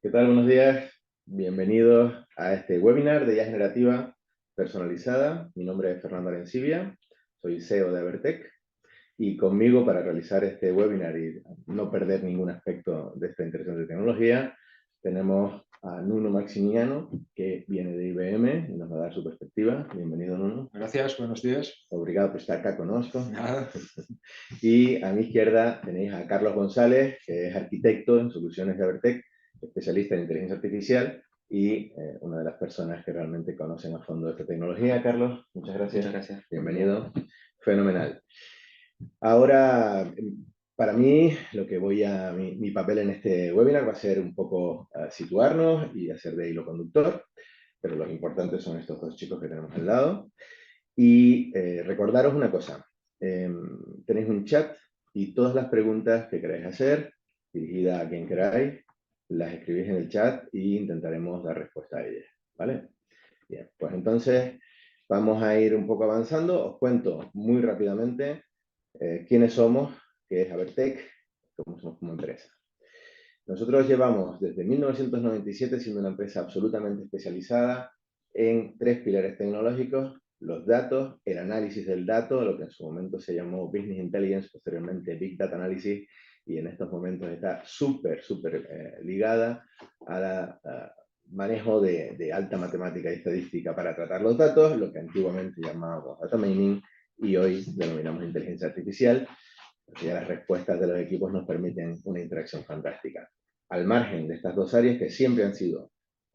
¿Qué tal? Buenos días. Bienvenidos a este webinar de IA generativa personalizada. Mi nombre es Fernando Arencibia, soy CEO de Abertec y conmigo para realizar este webinar y no perder ningún aspecto de esta interesante tecnología tenemos a Nuno Maximiano, que viene de IBM y nos va a dar su perspectiva. Bienvenido, Nuno. Gracias, buenos días. Obrigado por estar acá conosco. Nada. Y a mi izquierda tenéis a Carlos González, que es arquitecto en soluciones de Abertec, especialista en inteligencia artificial y una de las personas que realmente conocen a fondo esta tecnología. Carlos, muchas gracias. Muchas gracias. Bienvenido. Fenomenal. Ahora, para mí, mi papel en este webinar va a ser un poco situarnos y hacer de hilo conductor, pero los importantes son estos dos chicos que tenemos al lado. Y recordaros una cosa, tenéis un chat y todas las preguntas que queráis hacer, dirigidas a quien queráis, las escribís en el chat e intentaremos dar respuesta a ellas, ¿vale? Bien, pues entonces vamos a ir un poco avanzando. Os cuento muy rápidamente quiénes somos, qué es Abertec, cómo somos como empresa. Nosotros llevamos desde 1997 siendo una empresa absolutamente especializada en tres pilares tecnológicos: los datos, el análisis del dato, lo que en su momento se llamó Business Intelligence, posteriormente Big Data Analysis, y en estos momentos está súper ligada al manejo de alta matemática y estadística para tratar los datos, lo que antiguamente llamábamos data mining y hoy denominamos inteligencia artificial, porque ya las respuestas de los equipos nos permiten una interacción fantástica. Al margen de estas dos áreas que siempre han sido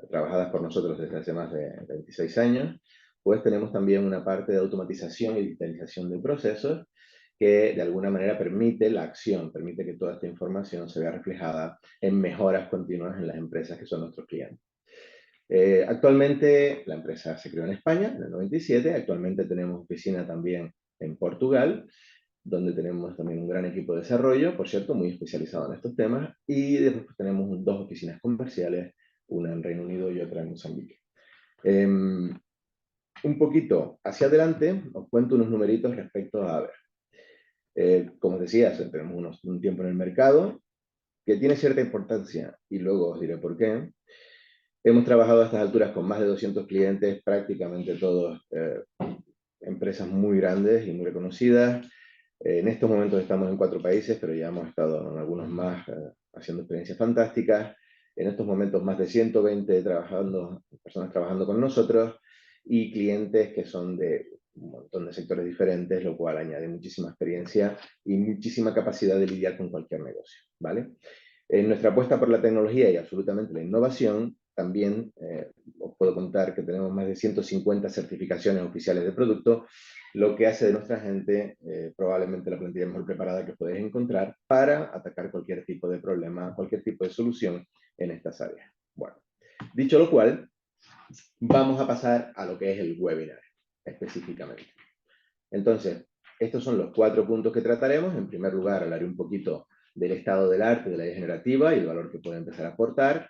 trabajadas por nosotros desde hace más de 26 años, pues tenemos también una parte de automatización y digitalización de procesos que de alguna manera permite la acción, permite que toda esta información se vea reflejada en mejoras continuas en las empresas que son nuestros clientes. Actualmente la empresa se creó en España en el 97, actualmente tenemos oficina también en Portugal, donde tenemos también un gran equipo de desarrollo, por cierto, muy especializado en estos temas, y después tenemos dos oficinas comerciales, una en Reino Unido y otra en Mozambique. Un poquito hacia adelante, os cuento unos numeritos respecto a ver. Como os decía, tenemos un tiempo en el mercado que tiene cierta importancia, y luego os diré por qué. Hemos trabajado a estas alturas con más de 200 clientes, prácticamente todos empresas muy grandes y muy reconocidas. En estos momentos estamos en 4 países, pero ya hemos estado en algunos más haciendo experiencias fantásticas. En estos momentos más de 120 personas trabajando con nosotros y clientes que son de un montón de sectores diferentes, lo cual añade muchísima experiencia y muchísima capacidad de lidiar con cualquier negocio, ¿vale? En nuestra apuesta por la tecnología y absolutamente la innovación, también os puedo contar que tenemos más de 150 certificaciones oficiales de producto, lo que hace de nuestra gente probablemente la plantilla mejor preparada que podéis encontrar para atacar cualquier tipo de problema, cualquier tipo de solución en estas áreas. Bueno, dicho lo cual, vamos a pasar a lo que es el webinar específicamente. Entonces, estos son los 4 puntos que trataremos. En primer lugar, hablaré un poquito del estado del arte de la IA generativa y el valor que puede empezar a aportar.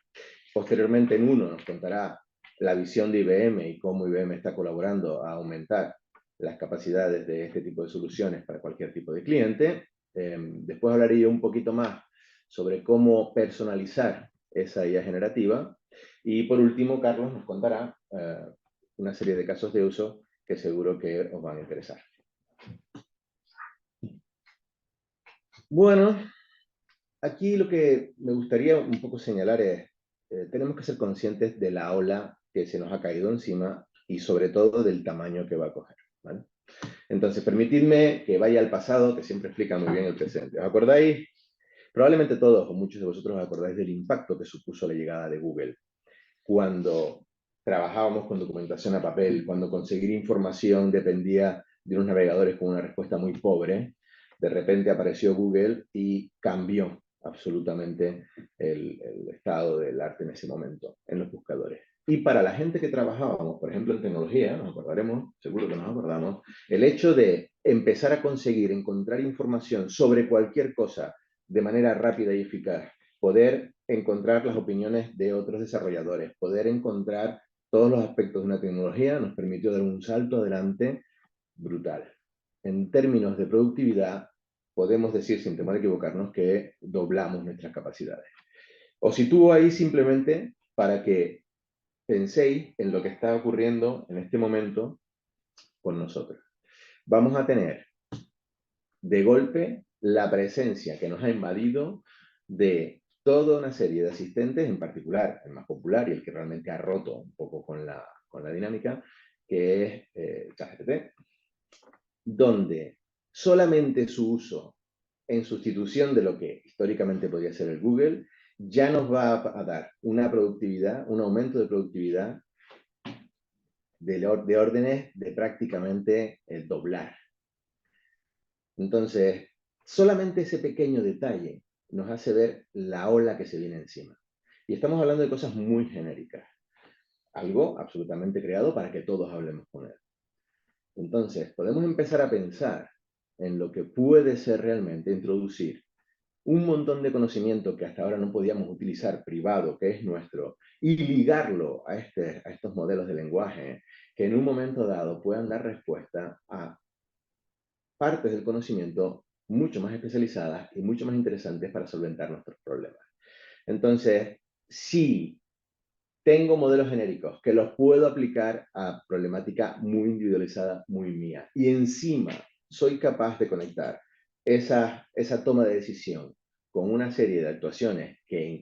Posteriormente, en uno nos contará la visión de IBM y cómo IBM está colaborando a aumentar las capacidades de este tipo de soluciones para cualquier tipo de cliente. Después hablaré yo un poquito más sobre cómo personalizar esa IA generativa. Y por último, Carlos nos contará una serie de casos de uso que seguro que os van a interesar. Bueno, aquí lo que me gustaría un poco señalar es, tenemos que ser conscientes de la ola que se nos ha caído encima y sobre todo del tamaño que va a coger, ¿vale? Entonces, permitidme que vaya al pasado, que siempre explica muy bien el presente. ¿Os acordáis? Probablemente todos o muchos de vosotros os acordáis del impacto que supuso la llegada de Google. Cuando trabajábamos con documentación a papel, cuando conseguir información dependía de unos navegadores con una respuesta muy pobre, de repente apareció Google y cambió absolutamente el estado del arte en ese momento, en los buscadores. Y para la gente que trabajábamos, por ejemplo, en tecnología, nos acordaremos, seguro que nos acordamos, el hecho de empezar a conseguir encontrar información sobre cualquier cosa de manera rápida y eficaz, poder encontrar las opiniones de otros desarrolladores, poder encontrar todos los aspectos de una tecnología, nos permitió dar un salto adelante brutal. En términos de productividad, podemos decir, sin temor a equivocarnos, que doblamos nuestras capacidades. Os sitúo ahí simplemente para que penséis en lo que está ocurriendo en este momento con nosotros. Vamos a tener de golpe la presencia que nos ha invadido de toda una serie de asistentes, en particular el más popular y el que realmente ha roto un poco con la dinámica, que es ChatGPT, donde solamente su uso en sustitución de lo que históricamente podría ser el Google, ya nos va a dar una productividad, un aumento de productividad de órdenes de prácticamente el doblar. Entonces, solamente ese pequeño detalle nos hace ver la ola que se viene encima. Y estamos hablando de cosas muy genéricas. Algo absolutamente creado para que todos hablemos con él. Entonces, podemos empezar a pensar en lo que puede ser realmente introducir un montón de conocimiento que hasta ahora no podíamos utilizar privado, que es nuestro, y ligarlo a estos modelos de lenguaje que en un momento dado puedan dar respuesta a partes del conocimiento mucho más especializadas y mucho más interesantes para solventar nuestros problemas. Entonces, si tengo modelos genéricos que los puedo aplicar a problemática muy individualizada, muy mía, y encima soy capaz de conectar esa toma de decisión con una serie de actuaciones que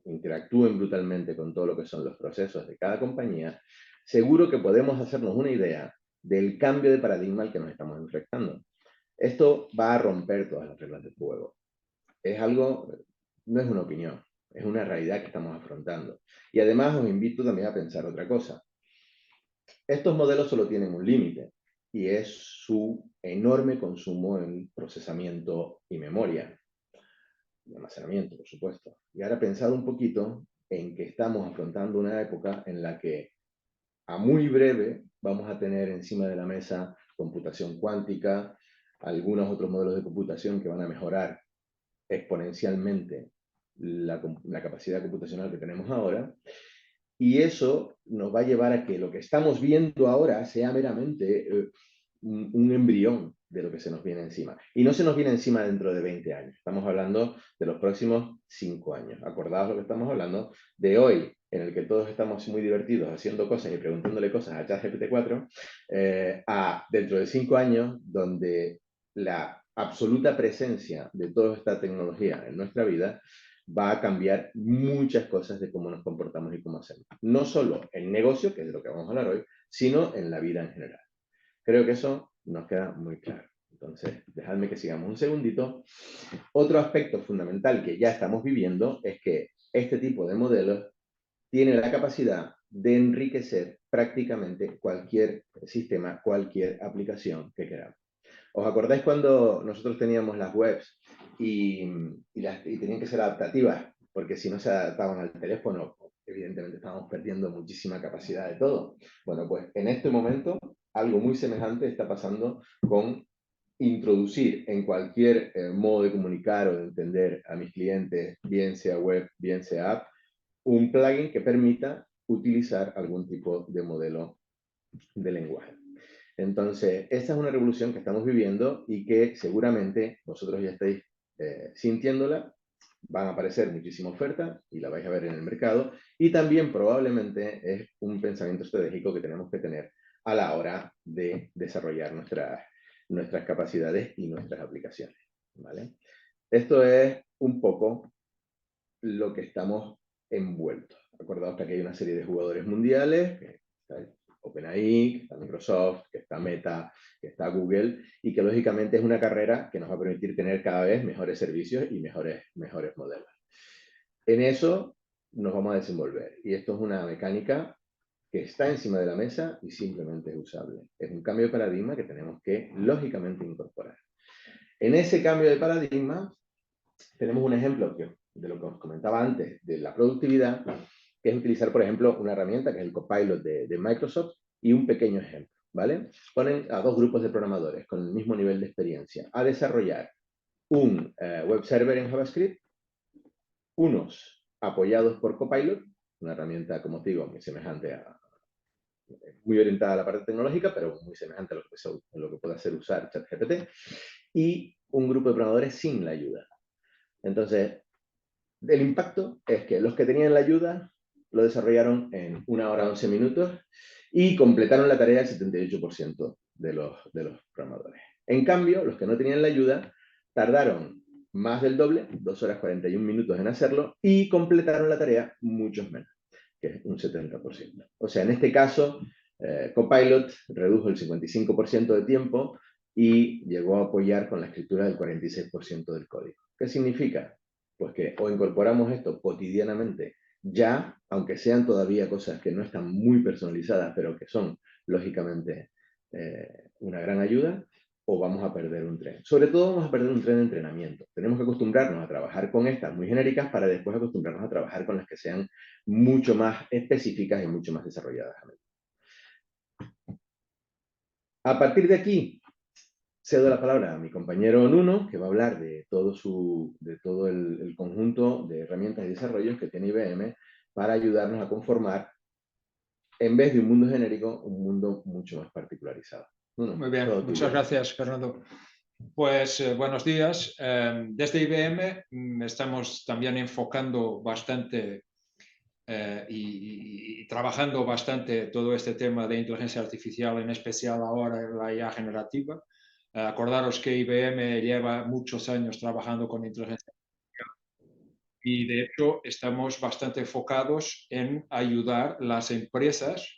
interactúen brutalmente con todo lo que son los procesos de cada compañía, seguro que podemos hacernos una idea del cambio de paradigma al que nos estamos enfrentando. Esto va a romper todas las reglas del juego. Es algo, no es una opinión, es una realidad que estamos afrontando. Y además os invito también a pensar otra cosa. Estos modelos solo tienen un límite, y es su enorme consumo en procesamiento y memoria, y almacenamiento, por supuesto. Y ahora pensad un poquito en que estamos afrontando una época en la que a muy breve vamos a tener encima de la mesa computación cuántica, algunos otros modelos de computación que van a mejorar exponencialmente la capacidad computacional que tenemos ahora, y eso nos va a llevar a que lo que estamos viendo ahora sea meramente un embrión de lo que se nos viene encima. Y no se nos viene encima dentro de 20 años. Estamos hablando de los próximos 5 años. Acordaos lo que estamos hablando de hoy, en el que todos estamos muy divertidos haciendo cosas y preguntándole cosas a ChatGPT 4, a dentro de 5 años, donde la absoluta presencia de toda esta tecnología en nuestra vida va a cambiar muchas cosas de cómo nos comportamos y cómo hacemos. No solo en negocio, que es de lo que vamos a hablar hoy, sino en la vida en general. Creo que eso nos queda muy claro. Entonces, dejadme que sigamos un segundito. Otro aspecto fundamental que ya estamos viviendo es que este tipo de modelos tiene la capacidad de enriquecer prácticamente cualquier sistema, cualquier aplicación que queramos. ¿Os acordáis cuando nosotros teníamos las webs y tenían que ser adaptativas? Porque si no se adaptaban al teléfono, evidentemente estábamos perdiendo muchísima capacidad de todo. Bueno, pues en este momento algo muy semejante está pasando con introducir en cualquier modo de comunicar o de entender a mis clientes, bien sea web, bien sea app, un plugin que permita utilizar algún tipo de modelo de lenguaje. Entonces, esta es una revolución que estamos viviendo y que seguramente vosotros ya estáis sintiéndola. Van a aparecer muchísima oferta y la vais a ver en el mercado. Y también probablemente es un pensamiento estratégico que tenemos que tener a la hora de desarrollar nuestras capacidades y nuestras aplicaciones. ¿Vale? Esto es un poco lo que estamos envueltos. Acordaos que aquí hay una serie de jugadores mundiales, que está OpenAI, que está Microsoft, que está Meta, que está Google, y que lógicamente es una carrera que nos va a permitir tener cada vez mejores servicios y mejores modelos. En eso nos vamos a desenvolver, y esto es una mecánica que está encima de la mesa y simplemente es usable. Es un cambio de paradigma que tenemos que, lógicamente, incorporar. En ese cambio de paradigma, tenemos un ejemplo de lo que os comentaba antes, de la productividad, que es utilizar, por ejemplo, una herramienta que es el Copilot de Microsoft, y un pequeño ejemplo, ¿vale? Ponen a dos grupos de programadores con el mismo nivel de experiencia a desarrollar un web server en JavaScript, unos apoyados por Copilot, una herramienta, como os digo, muy semejante muy orientada a la parte tecnológica, pero muy semejante a lo que puede hacer usar ChatGPT, y un grupo de programadores sin la ayuda. Entonces, El impacto es que los que tenían la ayuda lo desarrollaron en 1 hora 11 minutos y completaron la tarea el 78% de los programadores. En cambio, los que no tenían la ayuda tardaron más del doble, 2 horas 41 minutos en hacerlo, y completaron la tarea muchos menos, que es un 70%. O sea, en este caso, Copilot redujo el 55% de tiempo y llegó a apoyar con la escritura del 46% del código. ¿Qué significa? Pues que o incorporamos esto cotidianamente ya, aunque sean todavía cosas que no están muy personalizadas, pero que son, lógicamente, una gran ayuda, o vamos a perder un tren. Sobre todo vamos a perder un tren de entrenamiento. Tenemos que acostumbrarnos a trabajar con estas muy genéricas para después acostumbrarnos a trabajar con las que sean mucho más específicas y mucho más desarrolladas. A partir de aquí, cedo la palabra a mi compañero Nuno, que va a hablar de todo el conjunto de herramientas y desarrollos que tiene IBM para ayudarnos a conformar, en vez de un mundo genérico, un mundo mucho más particularizado. Nuno, Muy bien, todo muchas tuyo. gracias, Fernando. Pues buenos días. Desde IBM estamos también enfocando bastante y trabajando bastante todo este tema de inteligencia artificial, en especial ahora en la IA generativa. Acordaros que IBM lleva muchos años trabajando con inteligencia y de hecho estamos bastante enfocados en ayudar las empresas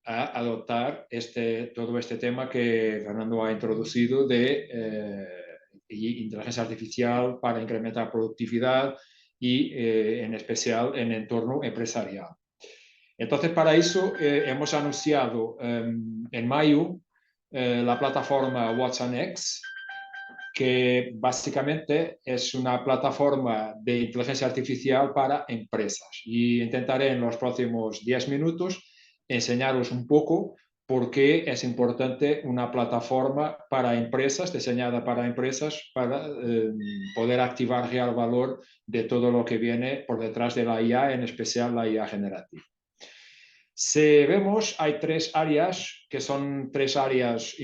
a adoptar todo este tema que Fernando ha introducido de inteligencia artificial para incrementar productividad y en especial en entorno empresarial. Entonces, para eso hemos anunciado en mayo la plataforma watsonx, que básicamente es una plataforma de inteligencia artificial para empresas. Y intentaré en los próximos 10 minutos enseñaros un poco por qué es importante una plataforma para empresas, diseñada para empresas, para poder activar real valor de todo lo que viene por detrás de la IA, en especial la IA generativa. Si vemos, hay tres áreas que son tres áreas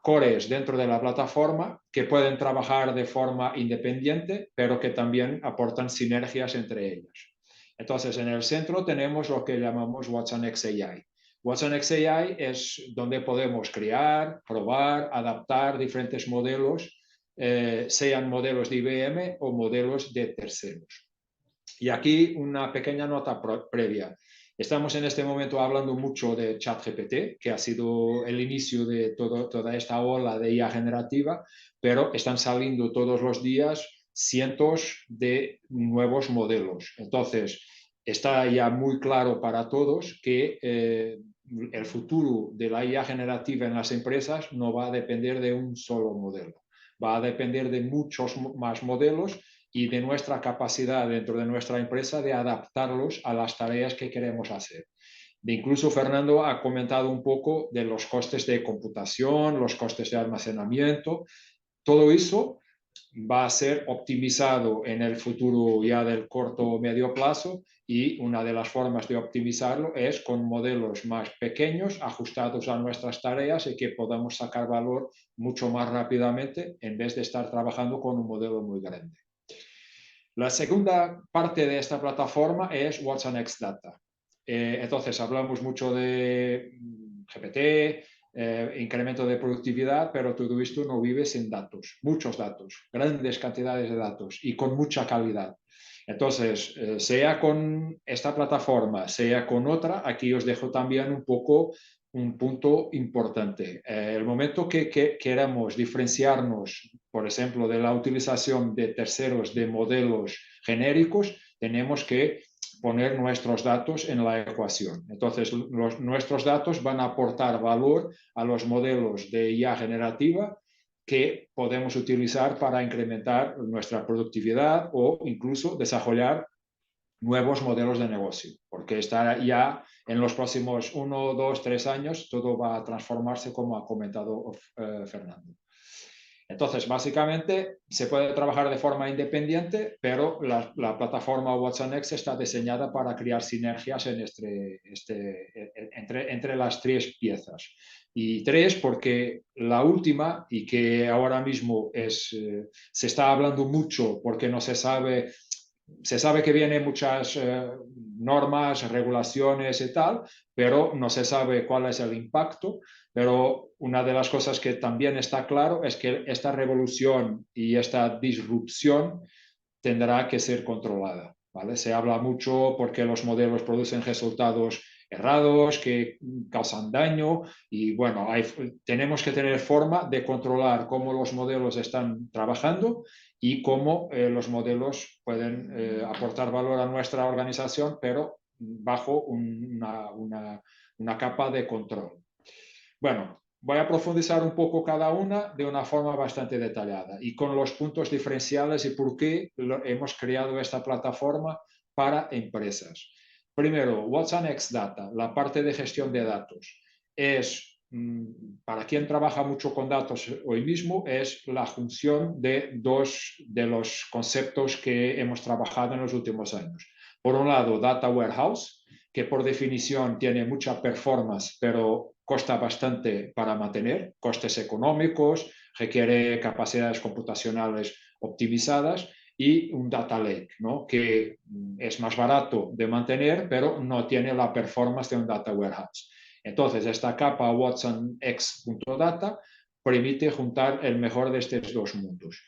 cores dentro de la plataforma que pueden trabajar de forma independiente, pero que también aportan sinergias entre ellas. Entonces, en el centro tenemos lo que llamamos watsonx AI. watsonx AI es donde podemos crear, probar, adaptar diferentes modelos, sean modelos de IBM o modelos de terceros. Y aquí una pequeña nota previa. Estamos en este momento hablando mucho de ChatGPT, que ha sido el inicio de toda esta ola de IA generativa, pero están saliendo todos los días cientos de nuevos modelos. Entonces, está ya muy claro para todos que el futuro de la IA generativa en las empresas no va a depender de un solo modelo, va a depender de muchos más modelos y de nuestra capacidad dentro de nuestra empresa de adaptarlos a las tareas que queremos hacer. Incluso Fernando ha comentado un poco de los costes de computación, los costes de almacenamiento. Todo eso va a ser optimizado en el futuro ya del corto o medio plazo, y una de las formas de optimizarlo es con modelos más pequeños, ajustados a nuestras tareas y que podamos sacar valor mucho más rápidamente en vez de estar trabajando con un modelo muy grande. La segunda parte de esta plataforma es watsonx Data. Entonces, hablamos mucho de GPT, incremento de productividad, pero todo esto no vive sin datos, muchos datos, grandes cantidades de datos y con mucha calidad. Entonces, sea con esta plataforma, sea con otra, aquí os dejo también un poco un punto importante. El momento que queramos diferenciarnos, por ejemplo, de la utilización de terceros de modelos genéricos, tenemos que poner nuestros datos en la ecuación. Entonces, nuestros datos van a aportar valor a los modelos de IA generativa que podemos utilizar para incrementar nuestra productividad o incluso desarrollar nuevos modelos de negocio, porque está ya en los próximos 1, 2, 3 años todo va a transformarse, como ha comentado Fernando. Entonces, básicamente, se puede trabajar de forma independiente, pero la plataforma watsonx está diseñada para crear sinergias entre las tres piezas. Y tres, porque la última, y que ahora mismo se está hablando mucho porque no se sabe se sabe que vienen muchas normas, regulaciones y tal, pero no se sabe cuál es el impacto. Pero una de las cosas que también está claro es que esta revolución y esta disrupción tendrá que ser controlada, ¿vale? Se habla mucho porque los modelos producen resultados errados, que causan daño y bueno, tenemos que tener forma de controlar cómo los modelos están trabajando y cómo los modelos pueden aportar valor a nuestra organización, pero bajo una capa de control. Bueno, voy a profundizar un poco cada una de una forma bastante detallada y con los puntos diferenciales y por qué hemos creado esta plataforma para empresas. Primero, What's an X-Data, la parte de gestión de datos. Es, para quien trabaja mucho con datos hoy mismo, es la junción de dos de los conceptos que hemos trabajado en los últimos años. Por un lado, Data Warehouse, que por definición tiene mucha performance, pero cuesta bastante para mantener, costes económicos, requiere capacidades computacionales optimizadas y un data lake, ¿no? Que es más barato de mantener, pero no tiene la performance de un data warehouse. Entonces, esta capa watsonx.data permite juntar el mejor de estos dos mundos.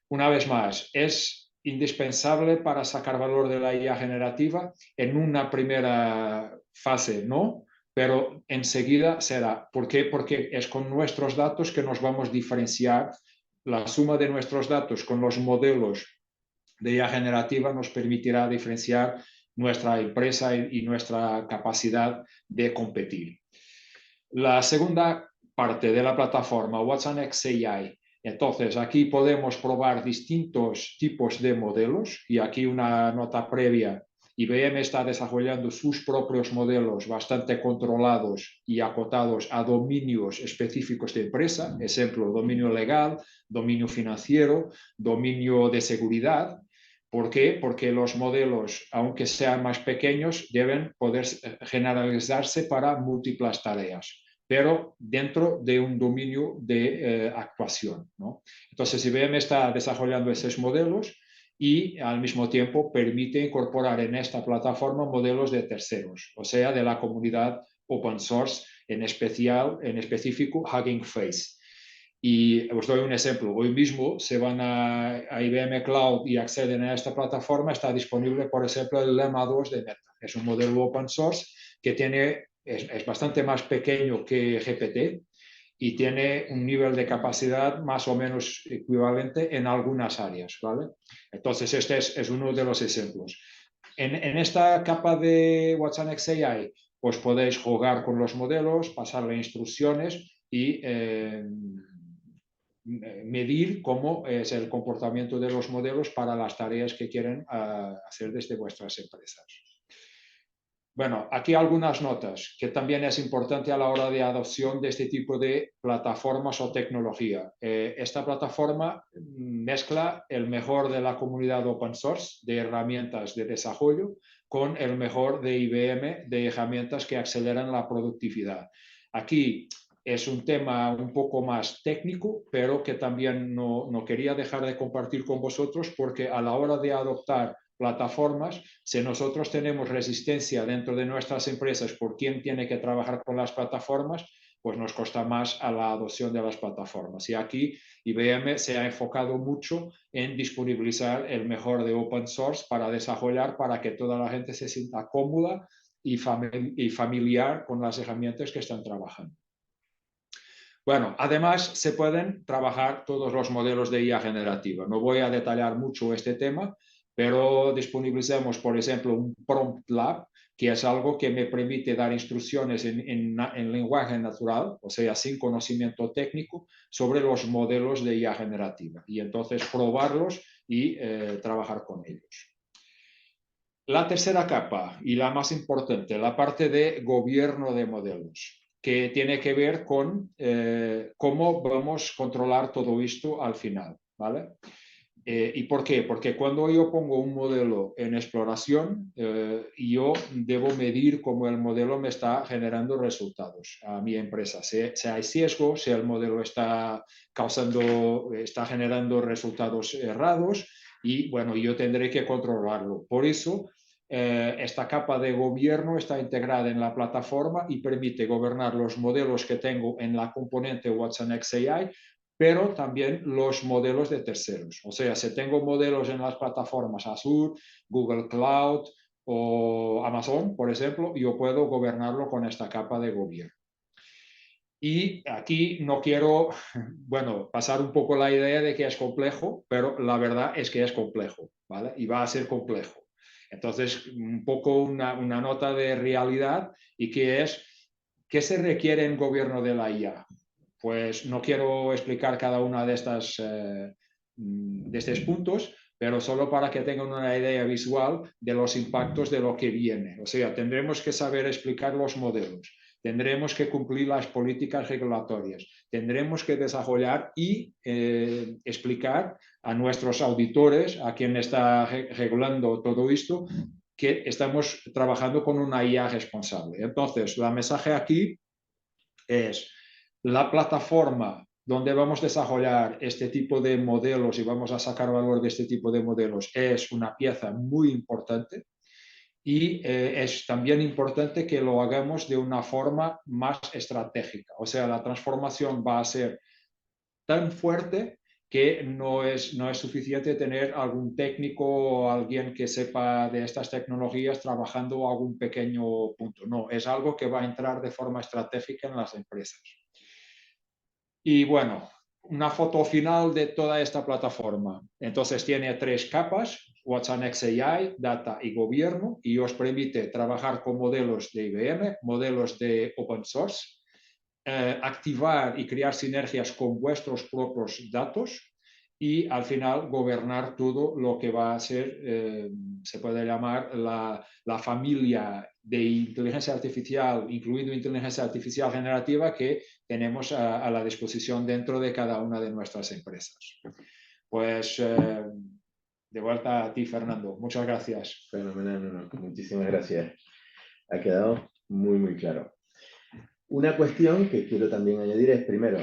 Una vez más, es indispensable para sacar valor de la IA generativa. En una primera fase no, pero enseguida será. ¿Por qué? Porque es con nuestros datos que nos vamos a diferenciar. La suma de nuestros datos con los modelos de IA generativa nos permitirá diferenciar nuestra empresa y nuestra capacidad de competir. La segunda parte de la plataforma, watsonx AI. Entonces, aquí podemos probar distintos tipos de modelos y aquí una nota previa. IBM está desarrollando sus propios modelos bastante controlados y acotados a dominios específicos de empresa, ejemplo, dominio legal, dominio financiero, dominio de seguridad. ¿Por qué? Porque los modelos, aunque sean más pequeños, deben poder generalizarse para múltiples tareas, pero dentro de un dominio de actuación, ¿no? Entonces, IBM está desarrollando esos modelos y al mismo tiempo permite incorporar en esta plataforma modelos de terceros, o sea, de la comunidad open source, en específico Hugging Face. Y os doy un ejemplo. Hoy mismo se van a IBM Cloud y acceden a esta plataforma. Está disponible, por ejemplo, el Llama 2 de Meta. Es un modelo open source que es bastante más pequeño que GPT y tiene un nivel de capacidad más o menos equivalente en algunas áreas, ¿vale? Entonces, este es uno de los ejemplos. En esta capa de watsonx AI, pues podéis jugar con los modelos, pasarle instrucciones y medir cómo es el comportamiento de los modelos para las tareas que quieren hacer desde vuestras empresas. Bueno, aquí algunas notas que también es importante a la hora de adopción de este tipo de plataformas o tecnología. Esta plataforma mezcla el mejor de la comunidad open source de herramientas de desarrollo con el mejor de IBM de herramientas que aceleran la productividad. Aquí es un tema un poco más técnico, pero que también no quería dejar de compartir con vosotros porque a la hora de adoptar plataformas, si nosotros tenemos resistencia dentro de nuestras empresas por quién tiene que trabajar con las plataformas, pues nos cuesta más a la adopción de las plataformas. Y aquí IBM se ha enfocado mucho en disponibilizar el mejor de open source para desarrollar, para que toda la gente se sienta cómoda y familiar con las herramientas que están trabajando. Bueno, además se pueden trabajar todos los modelos de IA generativa. No voy a detallar mucho este tema, pero disponibilizamos, por ejemplo, un Prompt Lab, que es algo que me permite dar instrucciones en lenguaje natural, o sea, sin conocimiento técnico, sobre los modelos de IA generativa y entonces probarlos y trabajar con ellos. La tercera capa y la más importante, la parte de gobierno de modelos, que tiene que ver con cómo vamos a controlar todo esto al final, ¿vale? ¿Y por qué? Porque cuando yo pongo un modelo en exploración, yo debo medir cómo el modelo me está generando resultados a mi empresa. Si hay sesgo, si el modelo está generando resultados errados, y bueno, yo tendré que controlarlo. Por eso, esta capa de gobierno está integrada en la plataforma y permite gobernar los modelos que tengo en la componente watsonx AI, pero también los modelos de terceros. O sea, si tengo modelos en las plataformas Azure, Google Cloud o Amazon, por ejemplo, yo puedo gobernarlo con esta capa de gobierno. Y aquí no quiero, bueno, pasar un poco la idea de que es complejo, pero la verdad es que es complejo, ¿vale? Y va a ser complejo. Entonces, un poco una nota de realidad y que es, ¿qué se requiere en gobierno de la IA? Pues no quiero explicar cada una de de estos puntos, pero solo para que tengan una idea visual de los impactos de lo que viene. O sea, tendremos que saber explicar los modelos, tendremos que cumplir las políticas regulatorias, tendremos que desarrollar y explicar a nuestros auditores, a quien está regulando todo esto, que estamos trabajando con una IA responsable. Entonces, el mensaje aquí es la plataforma donde vamos a desarrollar este tipo de modelos y vamos a sacar valor de este tipo de modelos es una pieza muy importante y es también importante que lo hagamos de una forma más estratégica. O sea, la transformación va a ser tan fuerte que no es suficiente tener algún técnico o alguien que sepa de estas tecnologías trabajando algún pequeño punto. No, es algo que va a entrar de forma estratégica en las empresas. Y bueno, una foto final de toda esta plataforma. Entonces tiene 3 capas, watsonx AI, Data y Gobierno, y os permite trabajar con modelos de IBM, modelos de open source, activar y crear sinergias con vuestros propios datos y al final gobernar todo lo que va a ser, se puede llamar la familia de inteligencia artificial, incluido inteligencia artificial generativa, que tenemos a la disposición dentro de cada una de nuestras empresas. Pues de vuelta a ti, Fernando. Muchas gracias. Fenomenal, muchísimas gracias. Ha quedado muy, muy claro. Una cuestión que quiero también añadir es, primero,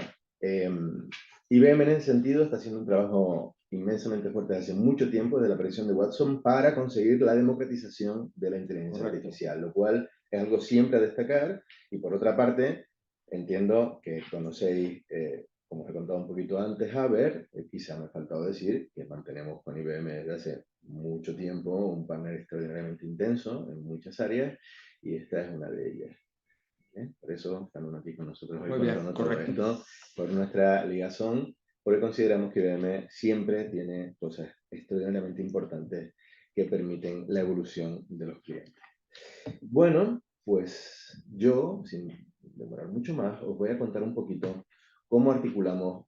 IBM en ese sentido está haciendo un trabajo inmensamente fuerte desde hace mucho tiempo, desde la aparición de Watson, para conseguir la democratización de la inteligencia Correcto. artificial, lo cual es algo siempre a destacar. Y por otra parte, entiendo que conocéis, como os he contado un poquito antes, Haber, quizá me ha faltado decir que mantenemos con IBM desde hace mucho tiempo un partner extraordinariamente intenso en muchas áreas, y esta es una de ellas. Por eso están aquí con nosotros hoy contando todo esto, por nuestra ligazón, porque consideramos que IBM siempre tiene cosas extraordinariamente importantes que permiten la evolución de los clientes. Bueno, pues yo, sin demorar mucho más, os voy a contar un poquito cómo articulamos,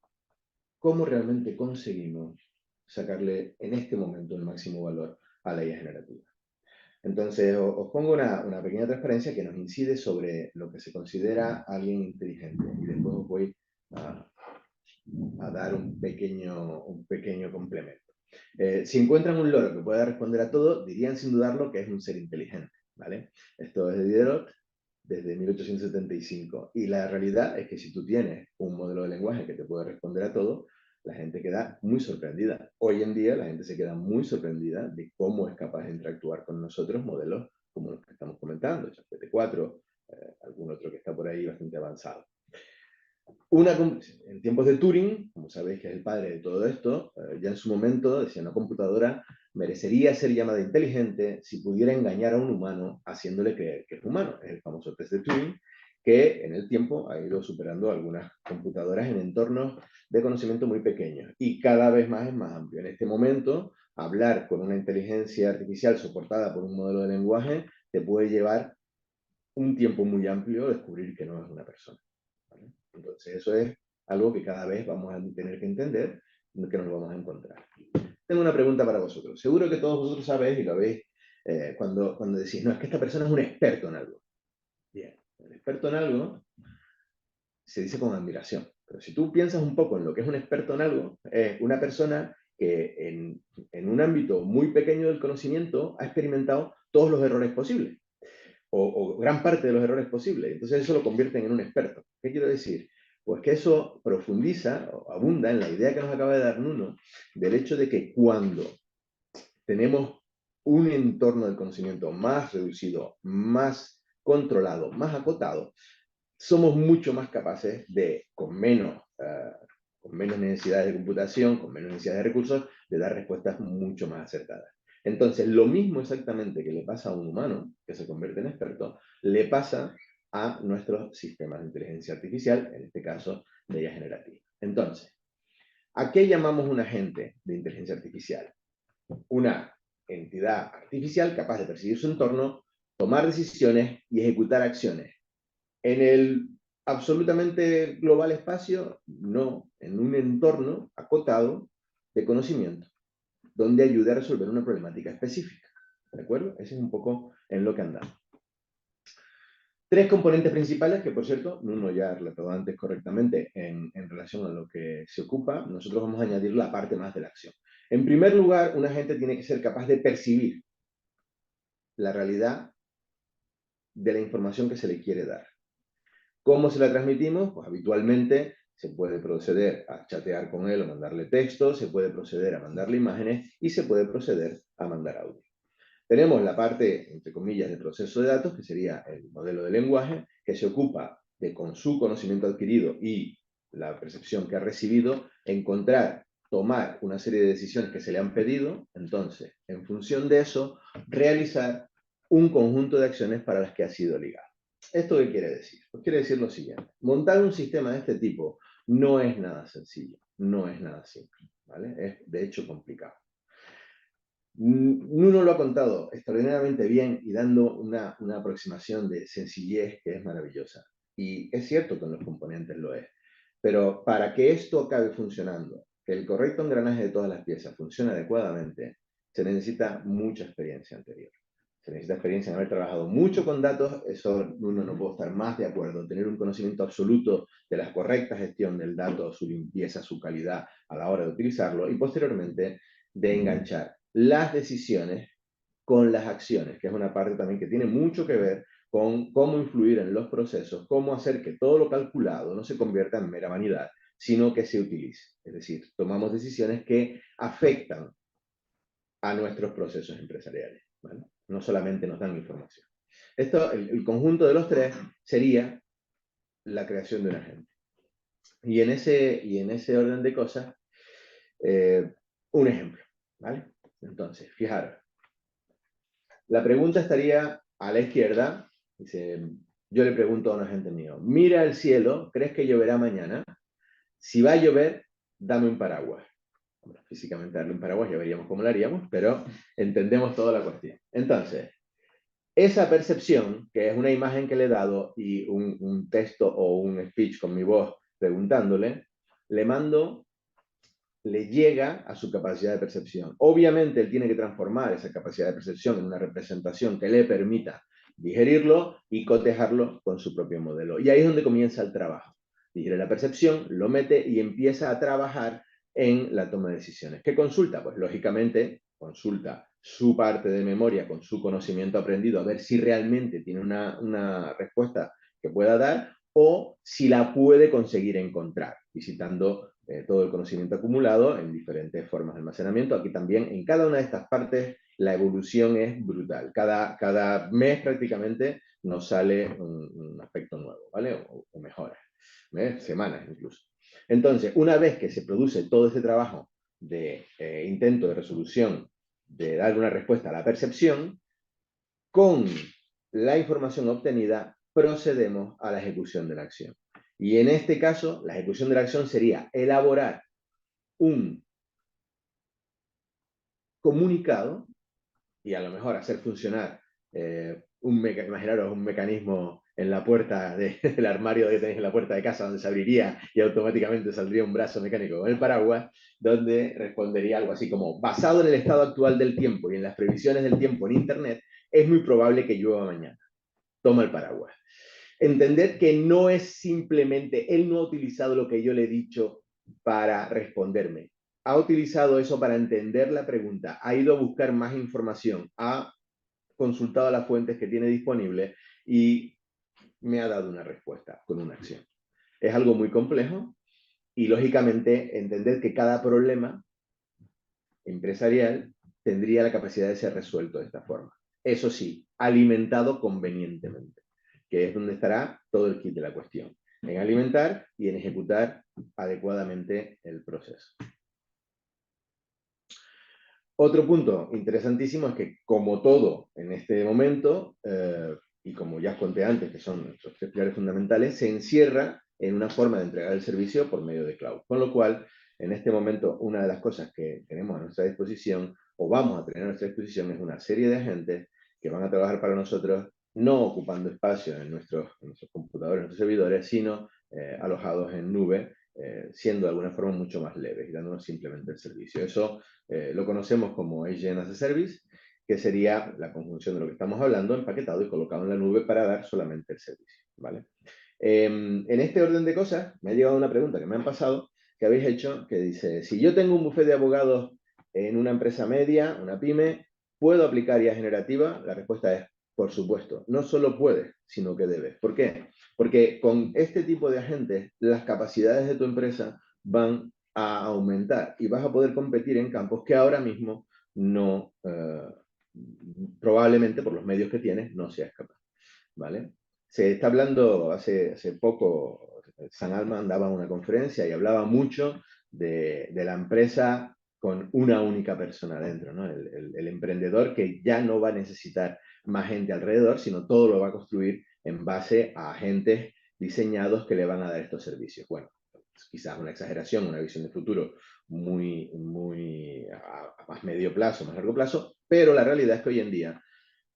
cómo realmente conseguimos sacarle en este momento el máximo valor a la IA generativa. Entonces, os pongo una pequeña transparencia que nos incide sobre lo que se considera alguien inteligente. Y después os voy a dar un pequeño complemento. Si encuentran un loro que pueda responder a todo, dirían sin dudarlo que es un ser inteligente, ¿vale? Esto es de Diderot, desde 1875. Y la realidad es que si tú tienes un modelo de lenguaje que te puede responder a todo, la gente queda muy sorprendida. Hoy en día la gente se queda muy sorprendida de cómo es capaz de interactuar con nosotros modelos como los que estamos comentando, GPT-4, algún otro que está por ahí bastante avanzado. En tiempos de Turing, como sabéis que es el padre de todo esto, ya en su momento decía, una computadora merecería ser llamada inteligente si pudiera engañar a un humano haciéndole creer que es humano. Es el famoso test de Turing, que en el tiempo ha ido superando algunas computadoras en entornos de conocimiento muy pequeños y cada vez más es más amplio. En este momento, hablar con una inteligencia artificial soportada por un modelo de lenguaje te puede llevar un tiempo muy amplio descubrir que no es una persona, ¿vale? Entonces eso es algo que cada vez vamos a tener que entender, que nos vamos a encontrar. Tengo una pregunta para vosotros. Seguro que todos vosotros sabéis y lo veis cuando decís, no, es que esta persona es un experto en algo. Bien, el experto en algo se dice con admiración. Pero si tú piensas un poco en lo que es un experto en algo, es una persona que en un ámbito muy pequeño del conocimiento ha experimentado todos los errores posibles, o gran parte de los errores posibles. Entonces eso lo convierte en un experto. ¿Qué quiero decir? Pues que eso profundiza o abunda en la idea que nos acaba de dar Nuno, del hecho de que cuando tenemos un entorno del conocimiento más reducido, más controlado, más acotado, somos mucho más capaces de, con menos necesidades de computación, con menos necesidades de recursos, de dar respuestas mucho más acertadas. Entonces, lo mismo exactamente que le pasa a un humano, que se convierte en experto, le pasa a nuestros sistemas de inteligencia artificial, en este caso de IA generativa. Entonces, ¿a qué llamamos un agente de inteligencia artificial? Una entidad artificial capaz de percibir su entorno, tomar decisiones y ejecutar acciones. En el absolutamente global espacio, no, en un entorno acotado de conocimiento, donde ayude a resolver una problemática específica. ¿De acuerdo? Ese es un poco en lo que andamos. Tres componentes principales que, por cierto, Nuno ya relató antes correctamente en relación a lo que se ocupa. Nosotros vamos a añadir la parte más de la acción. En primer lugar, un agente tiene que ser capaz de percibir la realidad de la información que se le quiere dar. ¿Cómo se la transmitimos? Pues habitualmente se puede proceder a chatear con él o mandarle texto, se puede proceder a mandarle imágenes y se puede proceder a mandar audio. Tenemos la parte, entre comillas, de proceso de datos, que sería el modelo de lenguaje, que se ocupa de, con su conocimiento adquirido y la percepción que ha recibido, encontrar, tomar una serie de decisiones que se le han pedido, entonces, en función de eso, realizar un conjunto de acciones para las que ha sido ligado. ¿Esto qué quiere decir? Pues quiere decir lo siguiente. Montar un sistema de este tipo no es nada sencillo, no es nada simple, ¿vale? Es, de hecho, complicado. Nuno lo ha contado extraordinariamente bien y dando una aproximación de sencillez que es maravillosa. Y es cierto que en los componentes lo es. Pero para que esto acabe funcionando, que el correcto engranaje de todas las piezas funcione adecuadamente, se necesita mucha experiencia anterior. Se necesita experiencia en haber trabajado mucho con datos, eso uno no puede estar más de acuerdo, tener un conocimiento absoluto de la correcta gestión del dato, su limpieza, su calidad a la hora de utilizarlo y posteriormente de enganchar las decisiones con las acciones, que es una parte también que tiene mucho que ver con cómo influir en los procesos, cómo hacer que todo lo calculado no se convierta en mera vanidad, sino que se utilice. Es decir, tomamos decisiones que afectan a nuestros procesos empresariales, ¿vale? No solamente nos dan información. Esto, el conjunto de los tres sería la creación de un agente. Y en ese orden de cosas, un ejemplo, ¿vale? Entonces, fijaros, la pregunta estaría a la izquierda. Dice, yo le pregunto a un agente mío, mira el cielo, ¿crees que lloverá mañana? Si va a llover, dame un paraguas. Bueno, físicamente darle un paraguas ya veríamos cómo lo haríamos, pero entendemos toda la cuestión. Entonces, esa percepción, que es una imagen que le he dado y un texto o un speech con mi voz preguntándole, le llega a su capacidad de percepción. Obviamente él tiene que transformar esa capacidad de percepción en una representación que le permita digerirlo y cotejarlo con su propio modelo. Y ahí es donde comienza el trabajo. Digiere la percepción, lo mete y empieza a trabajar en la toma de decisiones. ¿Qué consulta? Pues lógicamente consulta su parte de memoria con su conocimiento aprendido a ver si realmente tiene una respuesta que pueda dar o si la puede conseguir encontrar, visitando todo el conocimiento acumulado en diferentes formas de almacenamiento. Aquí también, en cada una de estas partes, la evolución es brutal. Cada mes prácticamente nos sale un aspecto nuevo, ¿vale? O mejoras, semanas incluso. Entonces, una vez que se produce todo este trabajo de intento de resolución, de dar una respuesta a la percepción, con la información obtenida procedemos a la ejecución de la acción. Y en este caso, la ejecución de la acción sería elaborar un comunicado y a lo mejor hacer funcionar imaginaros un mecanismo en la puerta del armario que tenéis en la puerta de casa donde se abriría y automáticamente saldría un brazo mecánico con el paraguas, donde respondería algo así como, basado en el estado actual del tiempo y en las previsiones del tiempo en Internet, es muy probable que llueva mañana. Toma el paraguas. Entender que no es simplemente, él no ha utilizado lo que yo le he dicho para responderme. Ha utilizado eso para entender la pregunta, ha ido a buscar más información, ha consultado las fuentes que tiene disponibles y me ha dado una respuesta con una acción. Es algo muy complejo y, lógicamente, entender que cada problema empresarial tendría la capacidad de ser resuelto de esta forma. Eso sí, alimentado convenientemente, que es donde estará todo el kit de la cuestión, en alimentar y en ejecutar adecuadamente el proceso. Otro punto interesantísimo es que, como todo en este momento, y como ya os conté antes, que son nuestros tres pilares fundamentales, se encierra en una forma de entregar el servicio por medio de cloud. Con lo cual, en este momento, una de las cosas que tenemos a nuestra disposición, o vamos a tener a nuestra disposición, es una serie de agentes que van a trabajar para nosotros, no ocupando espacio en nuestros computadores, en nuestros servidores, sino alojados en nube, siendo de alguna forma mucho más leves y dándonos simplemente el servicio. Eso lo conocemos como Agent as a Service, que sería la conjunción de lo que estamos hablando, empaquetado y colocado en la nube para dar solamente el servicio, ¿vale? En este orden de cosas, me ha llegado una pregunta que me han pasado, que habéis hecho, que dice, si yo tengo un bufete de abogados en una empresa media, una pyme, ¿puedo aplicar IA generativa? La respuesta es, por supuesto, no solo puedes, sino que debes. ¿Por qué? Porque con este tipo de agentes, las capacidades de tu empresa van a aumentar y vas a poder competir en campos que ahora mismo no, probablemente por los medios que tienes, no seas capaz, ¿vale? Se está hablando, hace poco, San Alman daba una conferencia y hablaba mucho de la empresa con una única persona dentro, ¿no? El emprendedor que ya no va a necesitar más gente alrededor, sino todo lo va a construir en base a agentes diseñados que le van a dar estos servicios. Bueno, quizás una exageración, una visión de futuro muy a más medio plazo, más largo plazo, pero la realidad es que hoy en día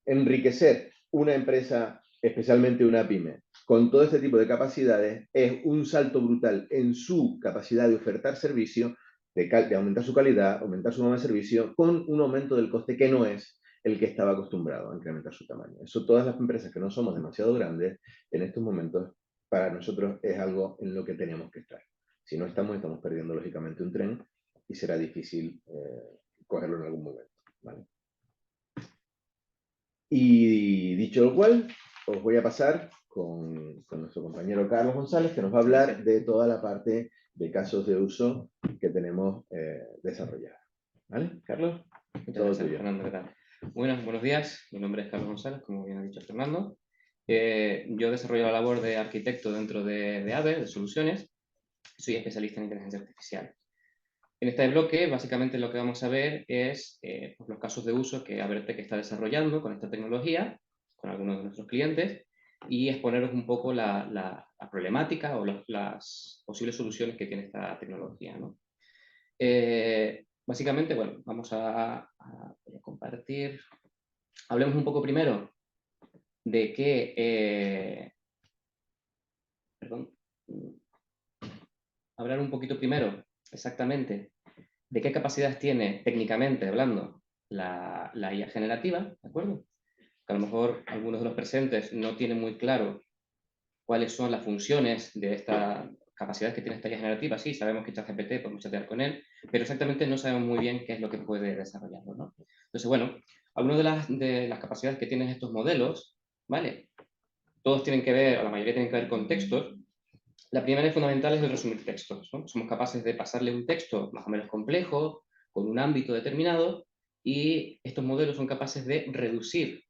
enriquecer una empresa, especialmente una pyme, con todo este tipo de capacidades, es un salto brutal en su capacidad de ofertar servicio, de aumentar su calidad, aumentar su nuevo servicio, con un aumento del coste que no es el que estaba acostumbrado a incrementar su tamaño. Eso todas las empresas que no somos demasiado grandes, en estos momentos, para nosotros es algo en lo que tenemos que estar. Si no estamos, estamos perdiendo lógicamente un tren y será difícil cogerlo en algún momento, ¿vale? Y dicho lo cual, os voy a pasar con nuestro compañero Carlos González, que nos va a hablar de toda la parte de casos de uso que tenemos desarrollada. ¿Vale, Carlos? Muchas gracias, Fernando. ¿Qué tal? Buenos días. Mi nombre es Carlos González, como bien ha dicho Fernando. Yo desarrollo la labor de arquitecto dentro de AVE, de soluciones. Soy especialista en inteligencia artificial. En este bloque, básicamente lo que vamos a ver es pues los casos de uso que Abertec está desarrollando con esta tecnología, con algunos de nuestros clientes, y exponeros un poco la problemática o las posibles soluciones que tiene esta tecnología, ¿no? Básicamente, bueno, voy a compartir. Hablemos un poco primero de qué... hablar un poquito primero, exactamente, de qué capacidades tiene, técnicamente hablando, la IA generativa, ¿de acuerdo? Que a lo mejor algunos de los presentes no tienen muy claro cuáles son las funciones de esta capacidad que tiene esta IA generativa. Sí, sabemos que ChatGPT podemos chatear con él, pero exactamente no sabemos muy bien qué es lo que puede desarrollarlo, ¿no? Entonces, bueno, algunas de las capacidades que tienen estos modelos, ¿vale? Todos tienen que ver, o la mayoría tienen que ver con textos. La primera y fundamental es el resumir textos, ¿no? Somos capaces de pasarle un texto más o menos complejo, con un ámbito determinado, y estos modelos son capaces de reducir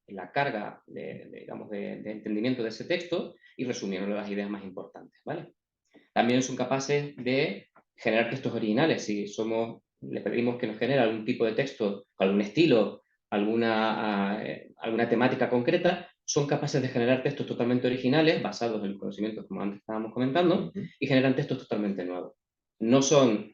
la carga digamos, de entendimiento de ese texto y resumiendo las ideas más importantes, ¿vale? También son capaces de generar textos originales. Si le pedimos que nos genere algún tipo de texto, algún estilo, alguna temática concreta, son capaces de generar textos totalmente originales, basados en los conocimientos, como antes estábamos comentando, y generan textos totalmente nuevos. No son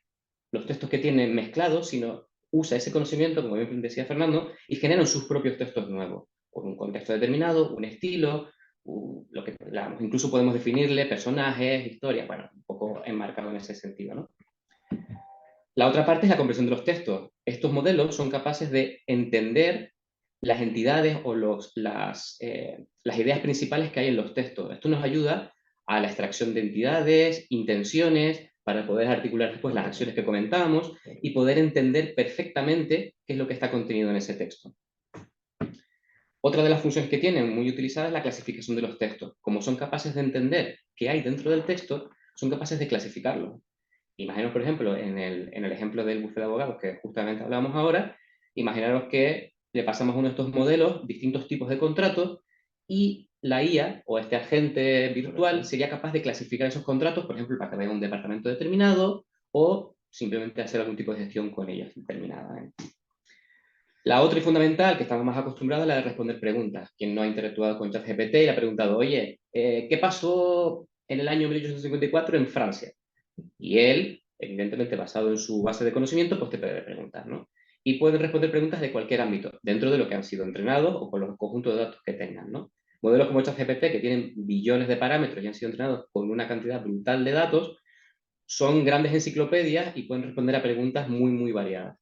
los textos que tienen mezclados, sino usa ese conocimiento, como bien decía Fernando, y generan sus propios textos nuevos, con un contexto determinado, un estilo, incluso podemos definirle personajes, historias, bueno, un poco enmarcado en ese sentido, ¿no? La otra parte es la comprensión de los textos. Estos modelos son capaces de entender las entidades o las ideas principales que hay en los textos. Esto nos ayuda a la extracción de entidades, intenciones, para poder articular después las acciones que comentábamos y poder entender perfectamente qué es lo que está contenido en ese texto. Otra de las funciones que tienen muy utilizadas es la clasificación de los textos. Como son capaces de entender qué hay dentro del texto, son capaces de clasificarlo. Imaginaos, por ejemplo, en el ejemplo del bufete de abogados que justamente hablamos ahora, imaginaros que le pasamos a uno de estos modelos distintos tipos de contratos y la IA o este agente virtual sería capaz de clasificar esos contratos, por ejemplo, para que vaya a un departamento determinado o simplemente hacer algún tipo de gestión con ellos determinada, ¿eh? La otra y fundamental, que estamos más acostumbrados, es la de responder preguntas. Quien no ha interactuado con ChatGPT y le ha preguntado, oye, ¿qué pasó en el año 1854 en Francia? Y él, evidentemente basado en su base de conocimiento, pues te puede preguntar, ¿no? Y pueden responder preguntas de cualquier ámbito, dentro de lo que han sido entrenados o con los conjuntos de datos que tengan, ¿no? Modelos como ChatGPT, que tienen billones de parámetros y han sido entrenados con una cantidad brutal de datos, son grandes enciclopedias y pueden responder a preguntas muy, muy variadas.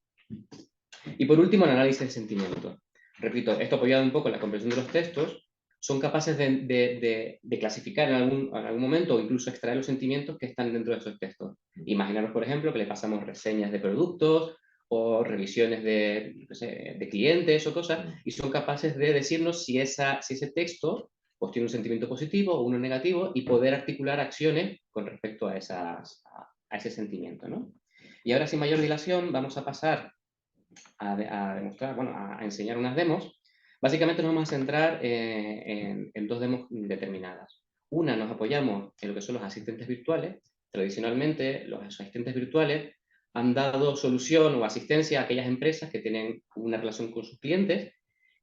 Y por último, el análisis de sentimiento. Repito, esto apoyado un poco en la comprensión de los textos, son capaces de clasificar en algún momento o incluso extraer los sentimientos que están dentro de esos textos. Imaginaros, por ejemplo, que le pasamos reseñas de productos o revisiones de clientes o cosas, y son capaces de decirnos si ese texto pues, tiene un sentimiento positivo o uno negativo y poder articular acciones con respecto a ese sentimiento, ¿no? Y ahora, sin mayor dilación, vamos a pasar a demostrar, bueno, a enseñar unas demos. Básicamente nos vamos a centrar en dos demos determinadas. Una, nos apoyamos en lo que son los asistentes virtuales. Tradicionalmente, los asistentes virtuales han dado solución o asistencia a aquellas empresas que tienen una relación con sus clientes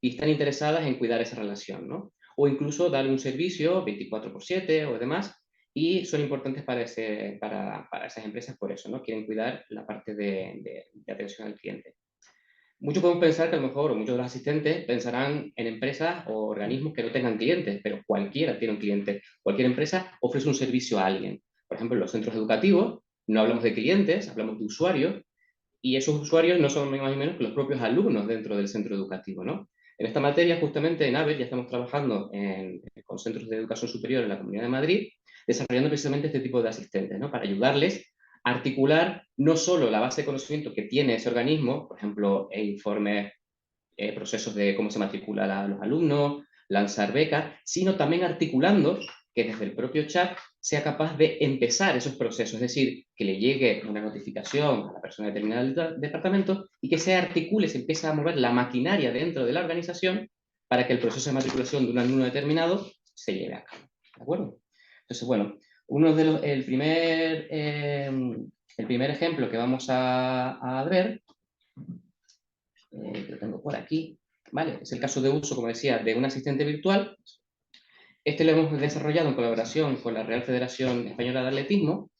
y están interesadas en cuidar esa relación, ¿no? O incluso dar un servicio 24/7 o demás, y son importantes para esas empresas por eso, ¿no? Quieren cuidar la parte de atención al cliente. Muchos podemos pensar que a lo mejor, o muchos de los asistentes, pensarán en empresas o organismos que no tengan clientes, pero cualquiera tiene un cliente. Cualquier empresa ofrece un servicio a alguien. Por ejemplo, en los centros educativos no hablamos de clientes, hablamos de usuarios, y esos usuarios no son ni más ni menos que los propios alumnos dentro del centro educativo, ¿no? En esta materia, justamente en ABET, ya estamos trabajando con centros de educación superior en la Comunidad de Madrid, desarrollando precisamente este tipo de asistentes, ¿no? Para ayudarles a articular no solo la base de conocimiento que tiene ese organismo, por ejemplo, informes, procesos de cómo se matricula a los alumnos, lanzar becas, sino también articulando que desde el propio chat sea capaz de empezar esos procesos, es decir, que le llegue una notificación a la persona determinada del departamento y que se articule, se empiece a mover la maquinaria dentro de la organización para que el proceso de matriculación de un alumno determinado se lleve a cabo. ¿De acuerdo? Entonces, bueno, el primer ejemplo que vamos a ver, que lo tengo por aquí, ¿vale? Es el caso de uso, como decía, de un asistente virtual. Este lo hemos desarrollado en colaboración con la Real Federación Española de Atletismo,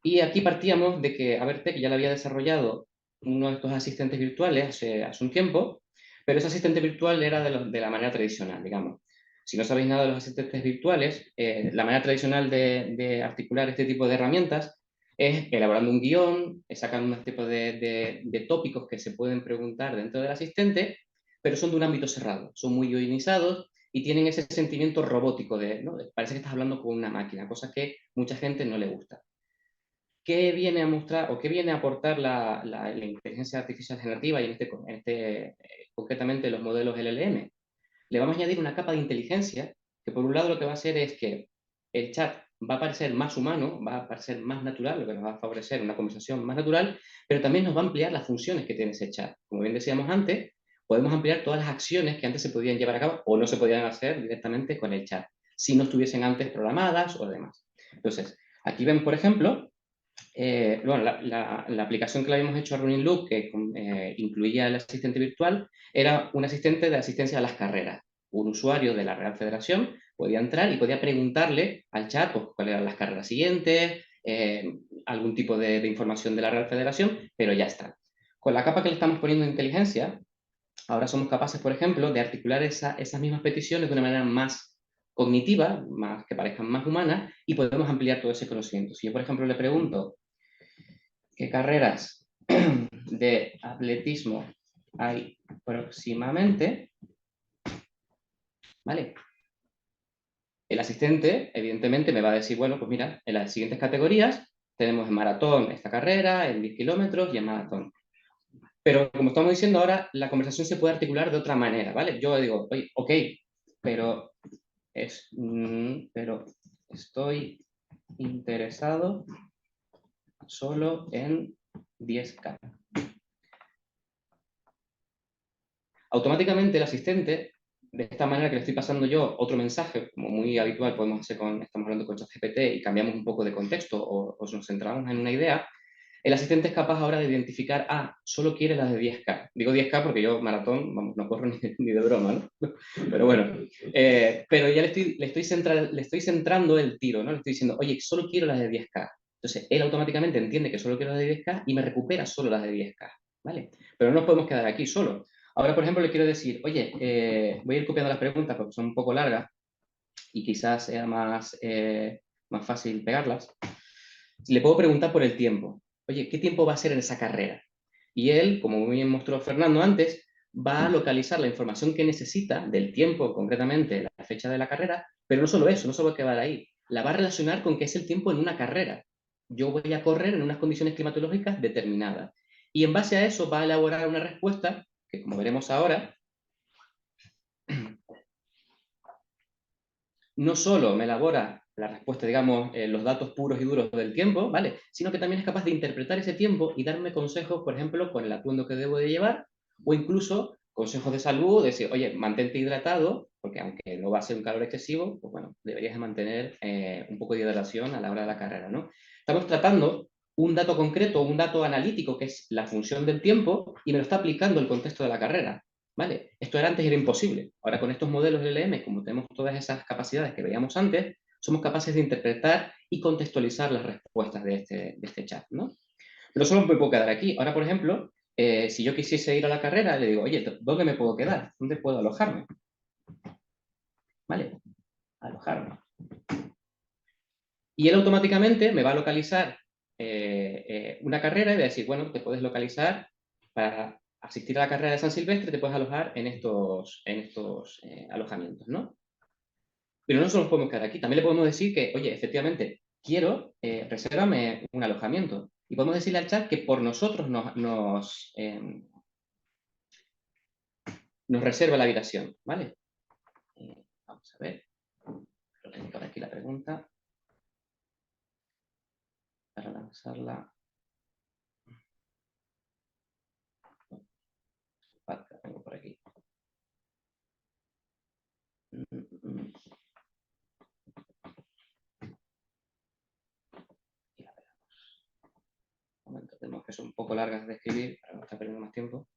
y aquí partíamos de que Abertec ya lo había desarrollado uno de estos asistentes virtuales hace un tiempo, pero ese asistente virtual era de la manera tradicional, digamos. Si no sabéis nada de los asistentes virtuales, la manera tradicional de articular este tipo de herramientas es elaborando un guión, sacando un tipo de tópicos que se pueden preguntar dentro del asistente, pero son de un ámbito cerrado, son muy ionizados y tienen ese sentimiento robótico ¿no? Parece que estás hablando con una máquina, cosa que mucha gente no le gusta. ¿Qué viene a mostrar o qué viene a aportar la inteligencia artificial generativa y concretamente los modelos LLM? Le vamos a añadir una capa de inteligencia que por un lado lo que va a hacer es que el chat va a parecer más humano, va a parecer más natural, lo que nos va a favorecer una conversación más natural, pero también nos va a ampliar las funciones que tiene ese chat. Como bien decíamos antes, podemos ampliar todas las acciones que antes se podían llevar a cabo o no se podían hacer directamente con el chat, si no estuviesen antes programadas o demás. Entonces, aquí ven, por ejemplo, bueno, la aplicación que le habíamos hecho a Running Loop, que incluía el asistente virtual, era un asistente de asistencia a las carreras. Un usuario de la Real Federación podía entrar y podía preguntarle al chat pues, cuáles eran las carreras siguientes, algún tipo de información de la Real Federación, pero ya está. Con la capa que le estamos poniendo de inteligencia, ahora somos capaces, por ejemplo, de articular esas mismas peticiones de una manera más cognitiva, que parezcan más humanas, y podemos ampliar todo ese conocimiento. Si yo, por ejemplo, le pregunto qué carreras de atletismo hay próximamente, ¿vale? El asistente, evidentemente, me va a decir, bueno, pues mira, en las siguientes categorías tenemos en maratón esta carrera, en 10 kilómetros y en maratón. Pero como estamos diciendo ahora, la conversación se puede articular de otra manera, ¿vale? Yo digo, oye, ok, pero estoy interesado solo en 10K. Automáticamente el asistente, de esta manera que le estoy pasando yo otro mensaje, como muy habitual podemos hacer estamos hablando con ChatGPT y cambiamos un poco de contexto o nos centramos en una idea, el asistente es capaz ahora de identificar, solo quiere las de 10K. Digo 10K porque yo maratón, vamos, no corro ni de broma, ¿no? Pero bueno, pero ya le estoy centrando el tiro, ¿no? Le estoy diciendo, oye, solo quiero las de 10K. Entonces, él automáticamente entiende que solo quiero las de 10K y me recupera solo las de 10K, ¿vale? Pero no nos podemos quedar aquí solo. Ahora, por ejemplo, le quiero decir, oye, voy a ir copiando las preguntas porque son un poco largas y quizás sea más fácil pegarlas. Le puedo preguntar por el tiempo. Oye, ¿qué tiempo va a ser en esa carrera? Y él, como muy bien mostró Fernando antes, va a localizar la información que necesita del tiempo, concretamente la fecha de la carrera, pero no solo eso, no solo va a quedar ahí. La va a relacionar con qué es el tiempo en una carrera. Yo voy a correr en unas condiciones climatológicas determinadas. Y en base a eso va a elaborar una respuesta que, como veremos ahora, no solo me elabora la respuesta, digamos, los datos puros y duros del tiempo, ¿vale? Sino que también es capaz de interpretar ese tiempo y darme consejos, por ejemplo, con el atuendo que debo de llevar, o incluso consejos de salud, de decir, oye, mantente hidratado, porque aunque no va a ser un calor excesivo, pues bueno, deberías de mantener un poco de hidratación a la hora de la carrera, ¿no? Estamos tratando un dato concreto, un dato analítico, que es la función del tiempo, y me lo está aplicando el contexto de la carrera. ¿Vale? Esto antes era imposible. Ahora con estos modelos LLM, como tenemos todas esas capacidades que veíamos antes, somos capaces de interpretar y contextualizar las respuestas de este chat, ¿no? Pero solo me puedo quedar aquí. Ahora, por ejemplo, si yo quisiese ir a la carrera, le digo, oye, ¿dónde me puedo quedar? ¿Dónde puedo alojarme? ¿Vale? Alojarme. Y él automáticamente me va a localizar una carrera y va a decir, bueno, te puedes localizar para asistir a la carrera de San Silvestre, te puedes alojar en estos alojamientos, ¿no? Pero no solo nos podemos quedar aquí, también le podemos decir que, oye, efectivamente, quiero, resérvame un alojamiento. Y podemos decirle al chat que por nosotros nos reserva la habitación, ¿vale? Vamos a ver, lo tengo por aquí la pregunta para lanzarla. Vale, la tengo por aquí. Y la veremos. Un momento, tenemos que son un poco largas de escribir para no estar perdiendo más tiempo.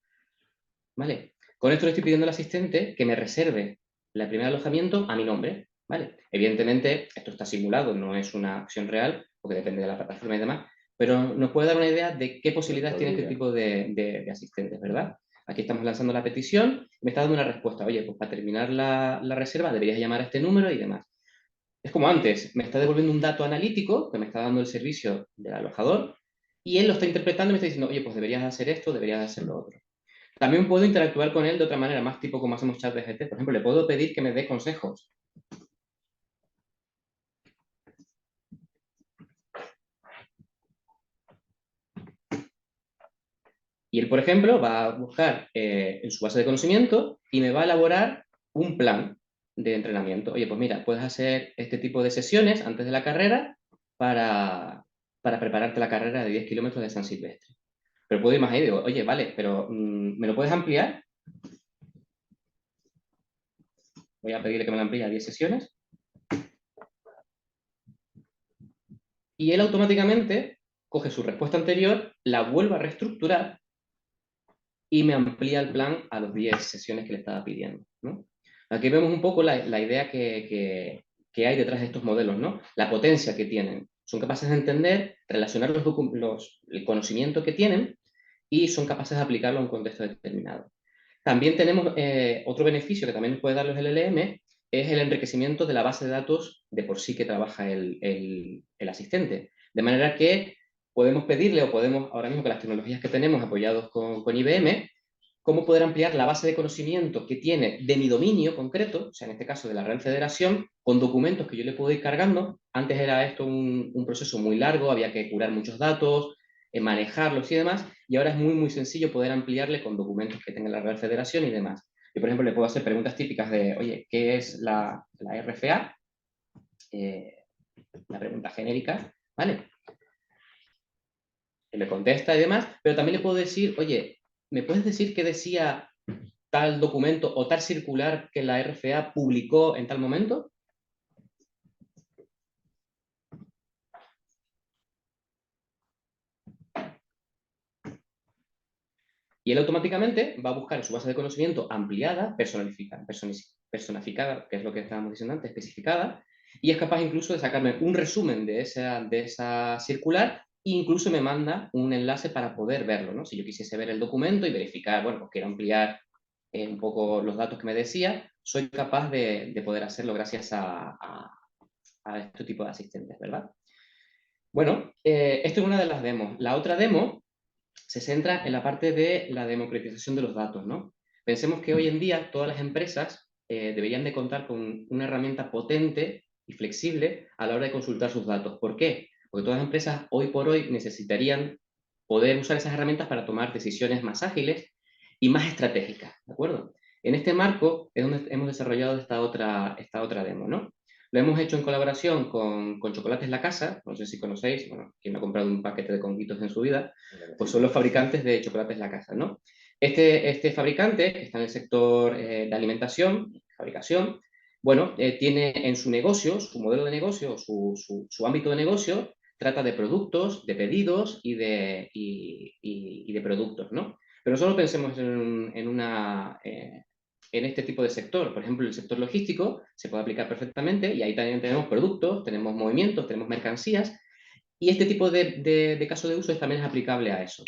¿Vale? Con esto le estoy pidiendo al asistente que me reserve el primer alojamiento a mi nombre, ¿vale? Evidentemente, esto está simulado, no es una acción real, porque depende de la plataforma y demás, pero nos puede dar una idea de qué posibilidades tiene este tipo de asistentes, ¿verdad? Aquí estamos lanzando la petición, me está dando una respuesta. Oye, pues para terminar la reserva deberías llamar a este número y demás. Es como antes, me está devolviendo un dato analítico que me está dando el servicio del alojador y él lo está interpretando y me está diciendo, oye, pues deberías hacer esto, deberías hacer lo otro. También puedo interactuar con él de otra manera, más tipo como hacemos chat de GT. Por ejemplo, le puedo pedir que me dé consejos. Y él, por ejemplo, va a buscar en su base de conocimiento y me va a elaborar un plan de entrenamiento. Oye, pues mira, puedes hacer este tipo de sesiones antes de la carrera para prepararte la carrera de 10 kilómetros de San Silvestre. Pero puedo ir más ahí y digo, oye, vale, pero ¿me lo puedes ampliar? Voy a pedirle que me lo amplíe a 10 sesiones. Y él automáticamente coge su respuesta anterior, la vuelve a reestructurar y me amplía el plan a las 10 sesiones que le estaba pidiendo, ¿no? Aquí vemos un poco la idea que hay detrás de estos modelos, ¿no? La potencia que tienen. Son capaces de entender, relacionar el conocimiento que tienen y son capaces de aplicarlo a un contexto determinado. También tenemos otro beneficio que también nos puede dar los LLM, es el enriquecimiento de la base de datos de por sí que trabaja el asistente. De manera que podemos pedirle o podemos, ahora mismo con las tecnologías que tenemos apoyados con IBM, cómo poder ampliar la base de conocimiento que tiene de mi dominio concreto, o sea, en este caso de la Real Federación, con documentos que yo le puedo ir cargando. Antes era esto un proceso muy largo, había que curar muchos datos, manejarlos y demás, y ahora es muy, muy sencillo poder ampliarle con documentos que tenga la Real Federación y demás. Yo, por ejemplo, le puedo hacer preguntas típicas de, oye, ¿qué es la RFA? La pregunta genérica, ¿vale? Y me contesta y demás, pero también le puedo decir, oye, ¿me puedes decir qué decía tal documento o tal circular que la RFA publicó en tal momento? Y él automáticamente va a buscar su base de conocimiento ampliada, personificada, que es lo que estábamos diciendo antes, especificada, y es capaz incluso de sacarme un resumen de esa circular e incluso me manda un enlace para poder verlo, ¿no? Si yo quisiese ver el documento y verificar, bueno, pues quiero ampliar un poco los datos que me decía, soy capaz de poder hacerlo gracias a este tipo de asistentes, ¿verdad? Bueno, esto es una de las demos. La otra demo se centra en la parte de la democratización de los datos, ¿no? Pensemos que hoy en día todas las empresas deberían de contar con una herramienta potente y flexible a la hora de consultar sus datos. ¿Por qué? Porque todas las empresas hoy por hoy necesitarían poder usar esas herramientas para tomar decisiones más ágiles y más estratégicas, ¿de acuerdo? En este marco es donde hemos desarrollado esta otra demo, ¿no? Lo hemos hecho en colaboración con Chocolates La Casa, no sé si conocéis, bueno, quien ha comprado un paquete de conguitos en su vida, pues son los fabricantes de Chocolates La Casa, ¿no? Este fabricante, que está en el sector de alimentación, fabricación, bueno, tiene en su negocio, su modelo de negocio, su ámbito de negocio, trata de productos, de pedidos y de productos, ¿no? Pero solo pensemos en este tipo de sector. Por ejemplo, el sector logístico se puede aplicar perfectamente y ahí también tenemos productos, tenemos movimientos, tenemos mercancías y este tipo de caso de uso también es aplicable a eso.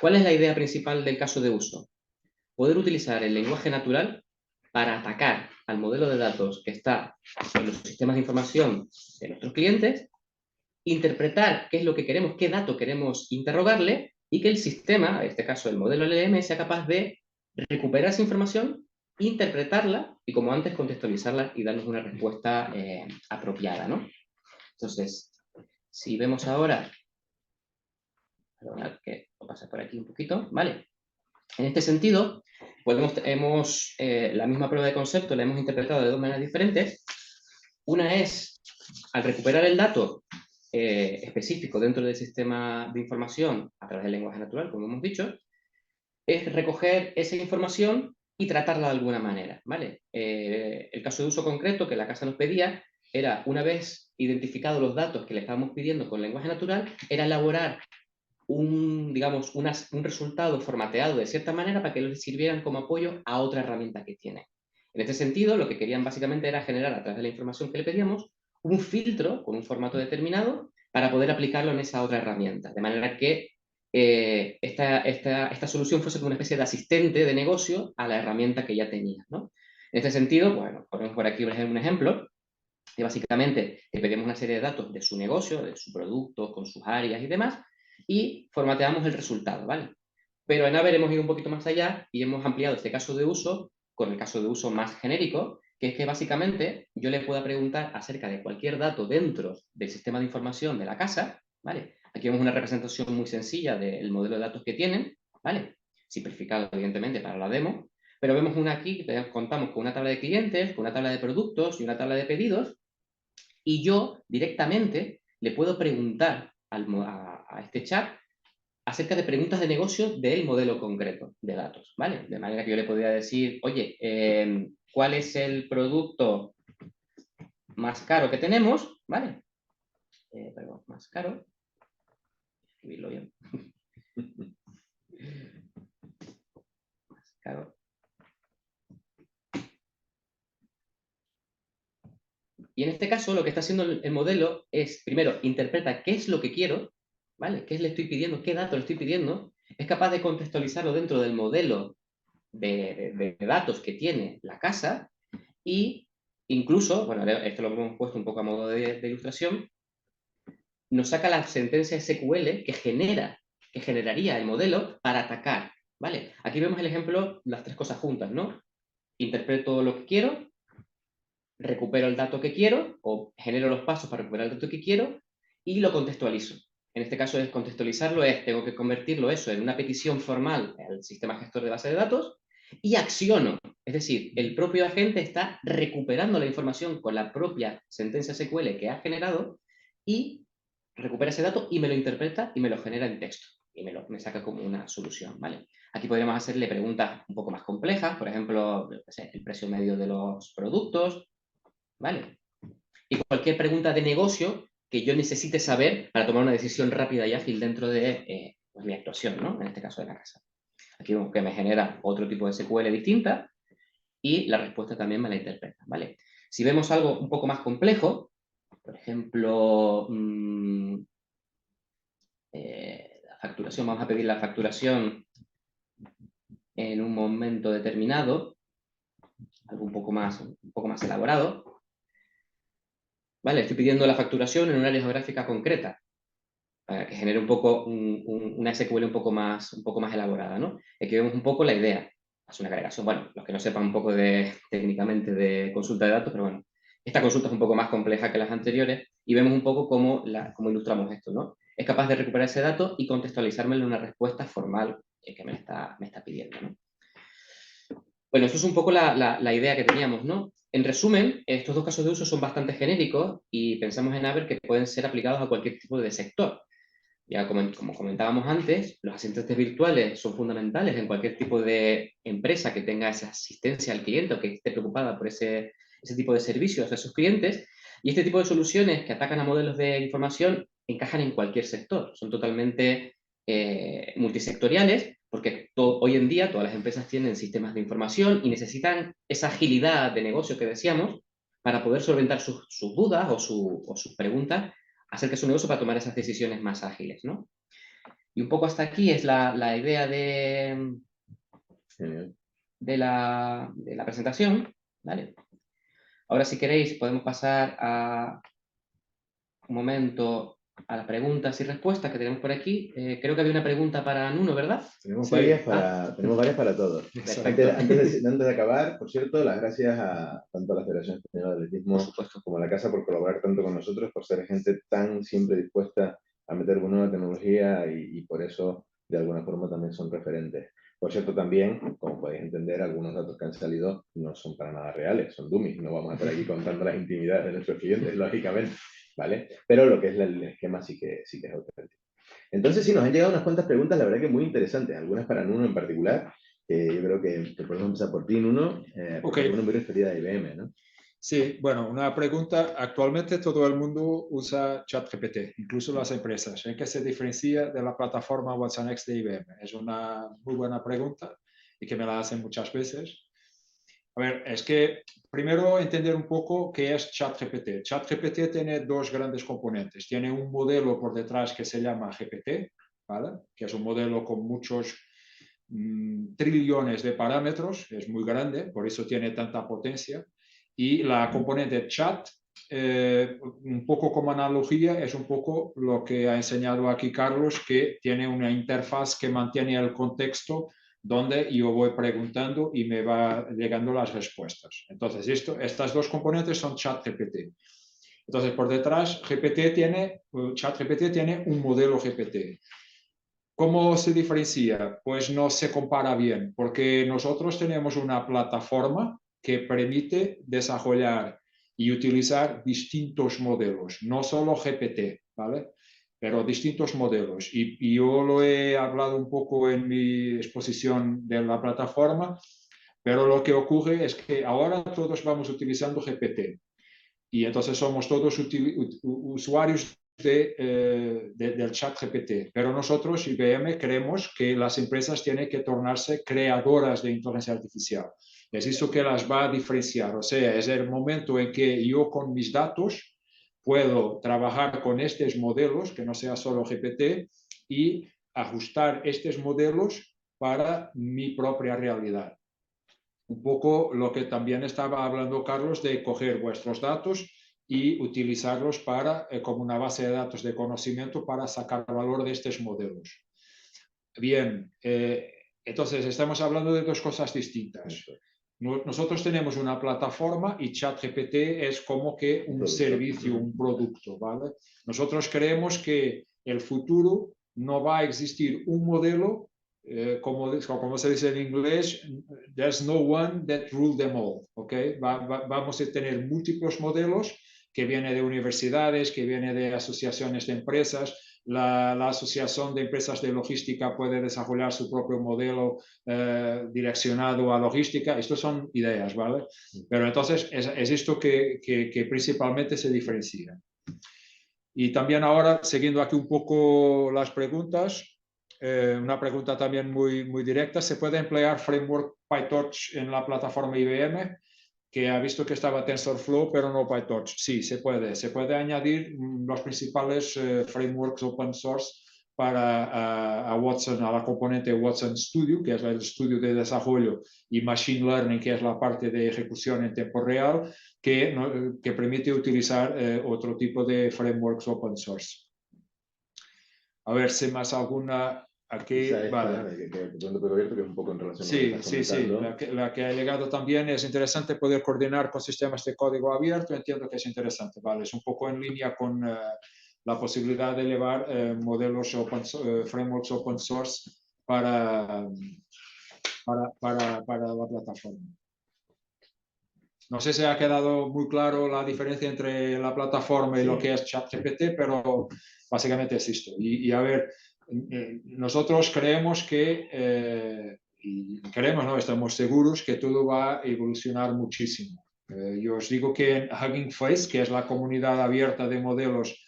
¿Cuál es la idea principal del caso de uso? Poder utilizar el lenguaje natural para atacar al modelo de datos que está en los sistemas de información de nuestros clientes, interpretar qué es lo que queremos, qué dato queremos interrogarle y que el sistema, en este caso el modelo LLM, sea capaz de recuperar esa información, interpretarla y, como antes, contextualizarla y darnos una respuesta apropiada, ¿no? Entonces, si vemos ahora, perdonad que lo pase por aquí un poquito, ¿vale? En este sentido, pues hemos la misma prueba de concepto la hemos interpretado de dos maneras diferentes. Una es, al recuperar el dato específico dentro del sistema de información a través del lenguaje natural, como hemos dicho, es recoger esa información y tratarla de alguna manera, ¿vale? El caso de uso concreto que la casa nos pedía era, una vez identificados los datos que le estábamos pidiendo con lenguaje natural, era elaborar digamos, un resultado formateado de cierta manera para que les sirvieran como apoyo a otra herramienta que tiene. En este sentido, lo que querían básicamente era generar, a través de la información que le pedíamos, un filtro con un formato determinado para poder aplicarlo en esa otra herramienta. De manera que esta solución fuese como una especie de asistente de negocio a la herramienta que ya tenía, ¿no? En este sentido, bueno, ponemos por aquí un ejemplo, que básicamente le pedimos una serie de datos de su negocio, de su producto, con sus áreas y demás, y formateamos el resultado, ¿vale? Pero en Aver hemos ido un poquito más allá y hemos ampliado este caso de uso con el caso de uso más genérico, que es que básicamente yo le pueda preguntar acerca de cualquier dato dentro del sistema de información de la casa, ¿vale? Aquí vemos una representación muy sencilla del modelo de datos que tienen, ¿vale? Simplificado, evidentemente, para la demo, pero vemos una aquí que contamos con una tabla de clientes, con una tabla de productos y una tabla de pedidos, y yo directamente le puedo preguntar a este chat acerca de preguntas de negocio del modelo concreto de datos, ¿vale? De manera que yo le podría decir, oye, ¿cuál es el producto más caro que tenemos? ¿Vale? Perdón, más caro. Escribirlo bien. Más caro. Y en este caso lo que está haciendo el modelo es, primero, interpreta qué es lo que quiero, ¿vale? ¿Qué le estoy pidiendo? ¿Qué dato le estoy pidiendo? Es capaz de contextualizarlo dentro del modelo de datos que tiene la casa y incluso, bueno, esto lo hemos puesto un poco a modo de ilustración, nos saca la sentencia SQL que generaría el modelo para atacar, ¿vale? Aquí vemos el ejemplo, las tres cosas juntas, ¿no? Interpreto lo que quiero, recupero el dato que quiero o genero los pasos para recuperar el dato que quiero y lo contextualizo. En este caso, contextualizarlo tengo que convertirlo eso en una petición formal al sistema gestor de base de datos y acciono. Es decir, el propio agente está recuperando la información con la propia sentencia SQL que ha generado y recupera ese dato y me lo interpreta y me lo genera en texto. y me saca como una solución, ¿vale? Aquí podríamos hacerle preguntas un poco más complejas, por ejemplo, el precio medio de los productos, ¿vale? Y cualquier pregunta de negocio que yo necesite saber para tomar una decisión rápida y ágil dentro de pues mi actuación, ¿no? En este caso de la casa. Aquí vemos que me genera otro tipo de SQL distinta y la respuesta también me la interpreta, ¿vale? Si vemos algo un poco más complejo, por ejemplo, la facturación, vamos a pedir la facturación en un momento determinado, algo un poco más elaborado, ¿vale? Estoy pidiendo la facturación en un área geográfica concreta, para que genere un poco una SQL un poco más elaborada, ¿no? Aquí vemos un poco la idea. Es una agregación, bueno, los que no sepan un poco técnicamente de consulta de datos, pero bueno, esta consulta es un poco más compleja que las anteriores y vemos un poco cómo ilustramos esto, ¿no? Es capaz de recuperar ese dato y contextualizármelo en una respuesta formal que me está pidiendo, ¿no? Bueno, esto es un poco la idea que teníamos, ¿no? En resumen, estos dos casos de uso son bastante genéricos y pensamos en Aver que pueden ser aplicados a cualquier tipo de sector. Ya como comentábamos antes, los asistentes virtuales son fundamentales en cualquier tipo de empresa que tenga esa asistencia al cliente o que esté preocupada por ese tipo de servicios a sus clientes. Y este tipo de soluciones que atacan a modelos de información encajan en cualquier sector. Son totalmente multisectoriales porque hoy en día todas las empresas tienen sistemas de información y necesitan esa agilidad de negocio que decíamos para poder solventar sus dudas o sus preguntas acerca de su negocio para tomar esas decisiones más ágiles, ¿no? Y un poco hasta aquí es la idea de la presentación, ¿vale? Ahora, si queréis, podemos pasar un momento a las preguntas y respuestas que tenemos por aquí. Creo que había una pregunta para Nuno, ¿verdad? Tenemos, Sí. tenemos varias para todos. Antes de acabar, por cierto, las gracias tanto a la Federación Española de Atletismo como a la Casa por colaborar tanto con nosotros, por ser gente tan siempre dispuesta a meter nueva tecnología y por eso, de alguna forma, también son referentes. Por cierto, también, como podéis entender, algunos datos que han salido no son para nada reales, son dummies. No vamos a estar aquí contando las intimidades de nuestros clientes, lógicamente, ¿vale? Pero lo que es el esquema sí que es auténtico. Entonces, sí, nos han llegado unas cuantas preguntas, la verdad que muy interesantes, algunas para Nuno en particular. Yo creo que podemos empezar por ti, Nuno, porque Ok. es una muy referida a IBM, ¿no? Sí, bueno, una pregunta. Actualmente todo el mundo usa ChatGPT, incluso las empresas. ¿En qué se diferencia de la plataforma watsonx de IBM? Es una muy buena pregunta y que me la hacen muchas veces. A ver, es que primero entender un poco qué es ChatGPT. ChatGPT tiene dos grandes componentes. Tiene un modelo por detrás que se llama GPT, ¿vale? Que es un modelo con muchos trillones de parámetros, es muy grande, por eso tiene tanta potencia. Y la componente chat, un poco como analogía, es un poco lo que ha enseñado aquí Carlos, que tiene una interfaz que mantiene el contexto donde yo voy preguntando y me va llegando las respuestas. Entonces, estas dos componentes son ChatGPT. Entonces, por detrás, ChatGPT tiene un modelo GPT. ¿Cómo se diferencia? Pues no se compara bien, porque nosotros tenemos una plataforma que permite desarrollar y utilizar distintos modelos, no solo GPT, ¿vale? Pero distintos modelos. Y yo lo he hablado un poco en mi exposición de la plataforma, pero lo que ocurre es que ahora todos vamos utilizando GPT y entonces somos todos usuarios del chat GPT. Pero nosotros, IBM, creemos que las empresas tienen que tornarse creadoras de inteligencia artificial. Es eso que las va a diferenciar. O sea, es el momento en que yo con mis datos puedo trabajar con estos modelos, que no sea solo GPT, y ajustar estos modelos para mi propia realidad. Un poco lo que también estaba hablando Carlos, de coger vuestros datos y utilizarlos como una base de datos de conocimiento para sacar valor de estos modelos. Bien, entonces estamos hablando de dos cosas distintas. Nosotros tenemos una plataforma y ChatGPT es como que un servicio, un producto, ¿vale? Nosotros creemos que el futuro no va a existir un modelo, como se dice en inglés, there's no one that rule them all, ¿ok? Vamos a tener múltiples modelos que vienen de universidades, que vienen de asociaciones de empresas, la Asociación de Empresas de Logística puede desarrollar su propio modelo direccionado a logística. Estas son ideas, ¿vale? Pero entonces es esto que principalmente se diferencia. Y también ahora, siguiendo aquí un poco las preguntas, una pregunta también muy directa, ¿se puede emplear framework PyTorch en la plataforma IBM? Que ha visto que estaba TensorFlow, pero no PyTorch. Sí, se puede. Se puede añadir los principales frameworks open source para a Watson, a la componente Watson Studio, que es el estudio de desarrollo, y Machine Learning, que es la parte de ejecución en tiempo real, que permite utilizar otro tipo de frameworks open source. A ver si más alguna aquí. Esa esta, Vale. que abierto, que es un poco en relación con lo que Sí, estás comentando. sí. La que ha llegado también es interesante poder coordinar con sistemas de código abierto. Entiendo que es interesante, ¿vale? Es un poco en línea con la posibilidad de elevar modelos frameworks open source para la plataforma. No sé si ha quedado muy claro la diferencia entre la plataforma y lo que es ChatGPT, pero básicamente es esto. Y a ver, nosotros creemos que, y creemos, no, estamos seguros que todo va a evolucionar muchísimo. Yo os digo que en Hugging Face, que es la comunidad abierta de modelos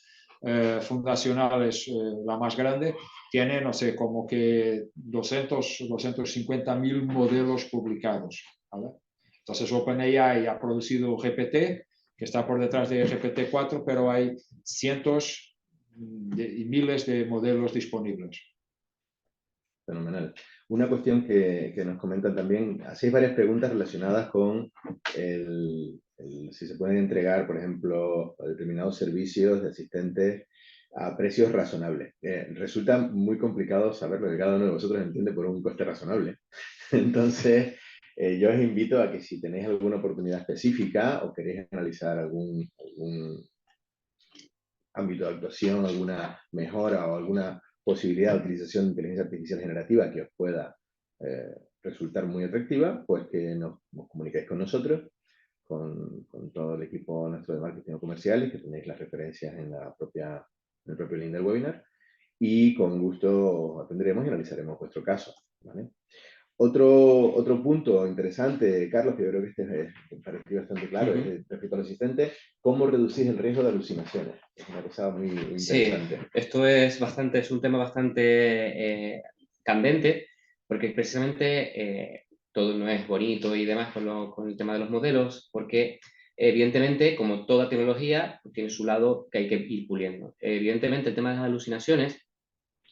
fundacionales, la más grande, tiene, no sé, como que 250.000 modelos publicados, ¿vale? Entonces OpenAI ha producido GPT, que está por detrás de GPT-4, pero hay cientos y miles de modelos disponibles. Fenomenal. Una cuestión que nos comentan también, hacéis varias preguntas relacionadas con si se pueden entregar, por ejemplo, determinados servicios de asistentes a precios razonables. Resulta muy complicado saber lo que cada uno de vosotros entiende por un coste razonable. Entonces, yo os invito a que si tenéis alguna oportunidad específica o queréis analizar algún ámbito de actuación, alguna mejora o alguna posibilidad de utilización de inteligencia artificial generativa que os pueda resultar muy atractiva, pues que nos comuniquéis con nosotros, con todo el equipo nuestro de marketing comercial, y que tenéis las referencias en el propio link del webinar, y con gusto atenderemos y analizaremos vuestro caso, ¿vale? Otro punto interesante, Carlos, que yo creo que me pareció bastante claro, es respecto al asistente, cómo reducir el riesgo de alucinaciones. Es una cosa muy interesante. Sí, esto es un tema bastante candente, porque precisamente todo no es bonito y demás con el tema de los modelos, porque evidentemente, como toda tecnología, tiene su lado que hay que ir puliendo. Evidentemente, el tema de las alucinaciones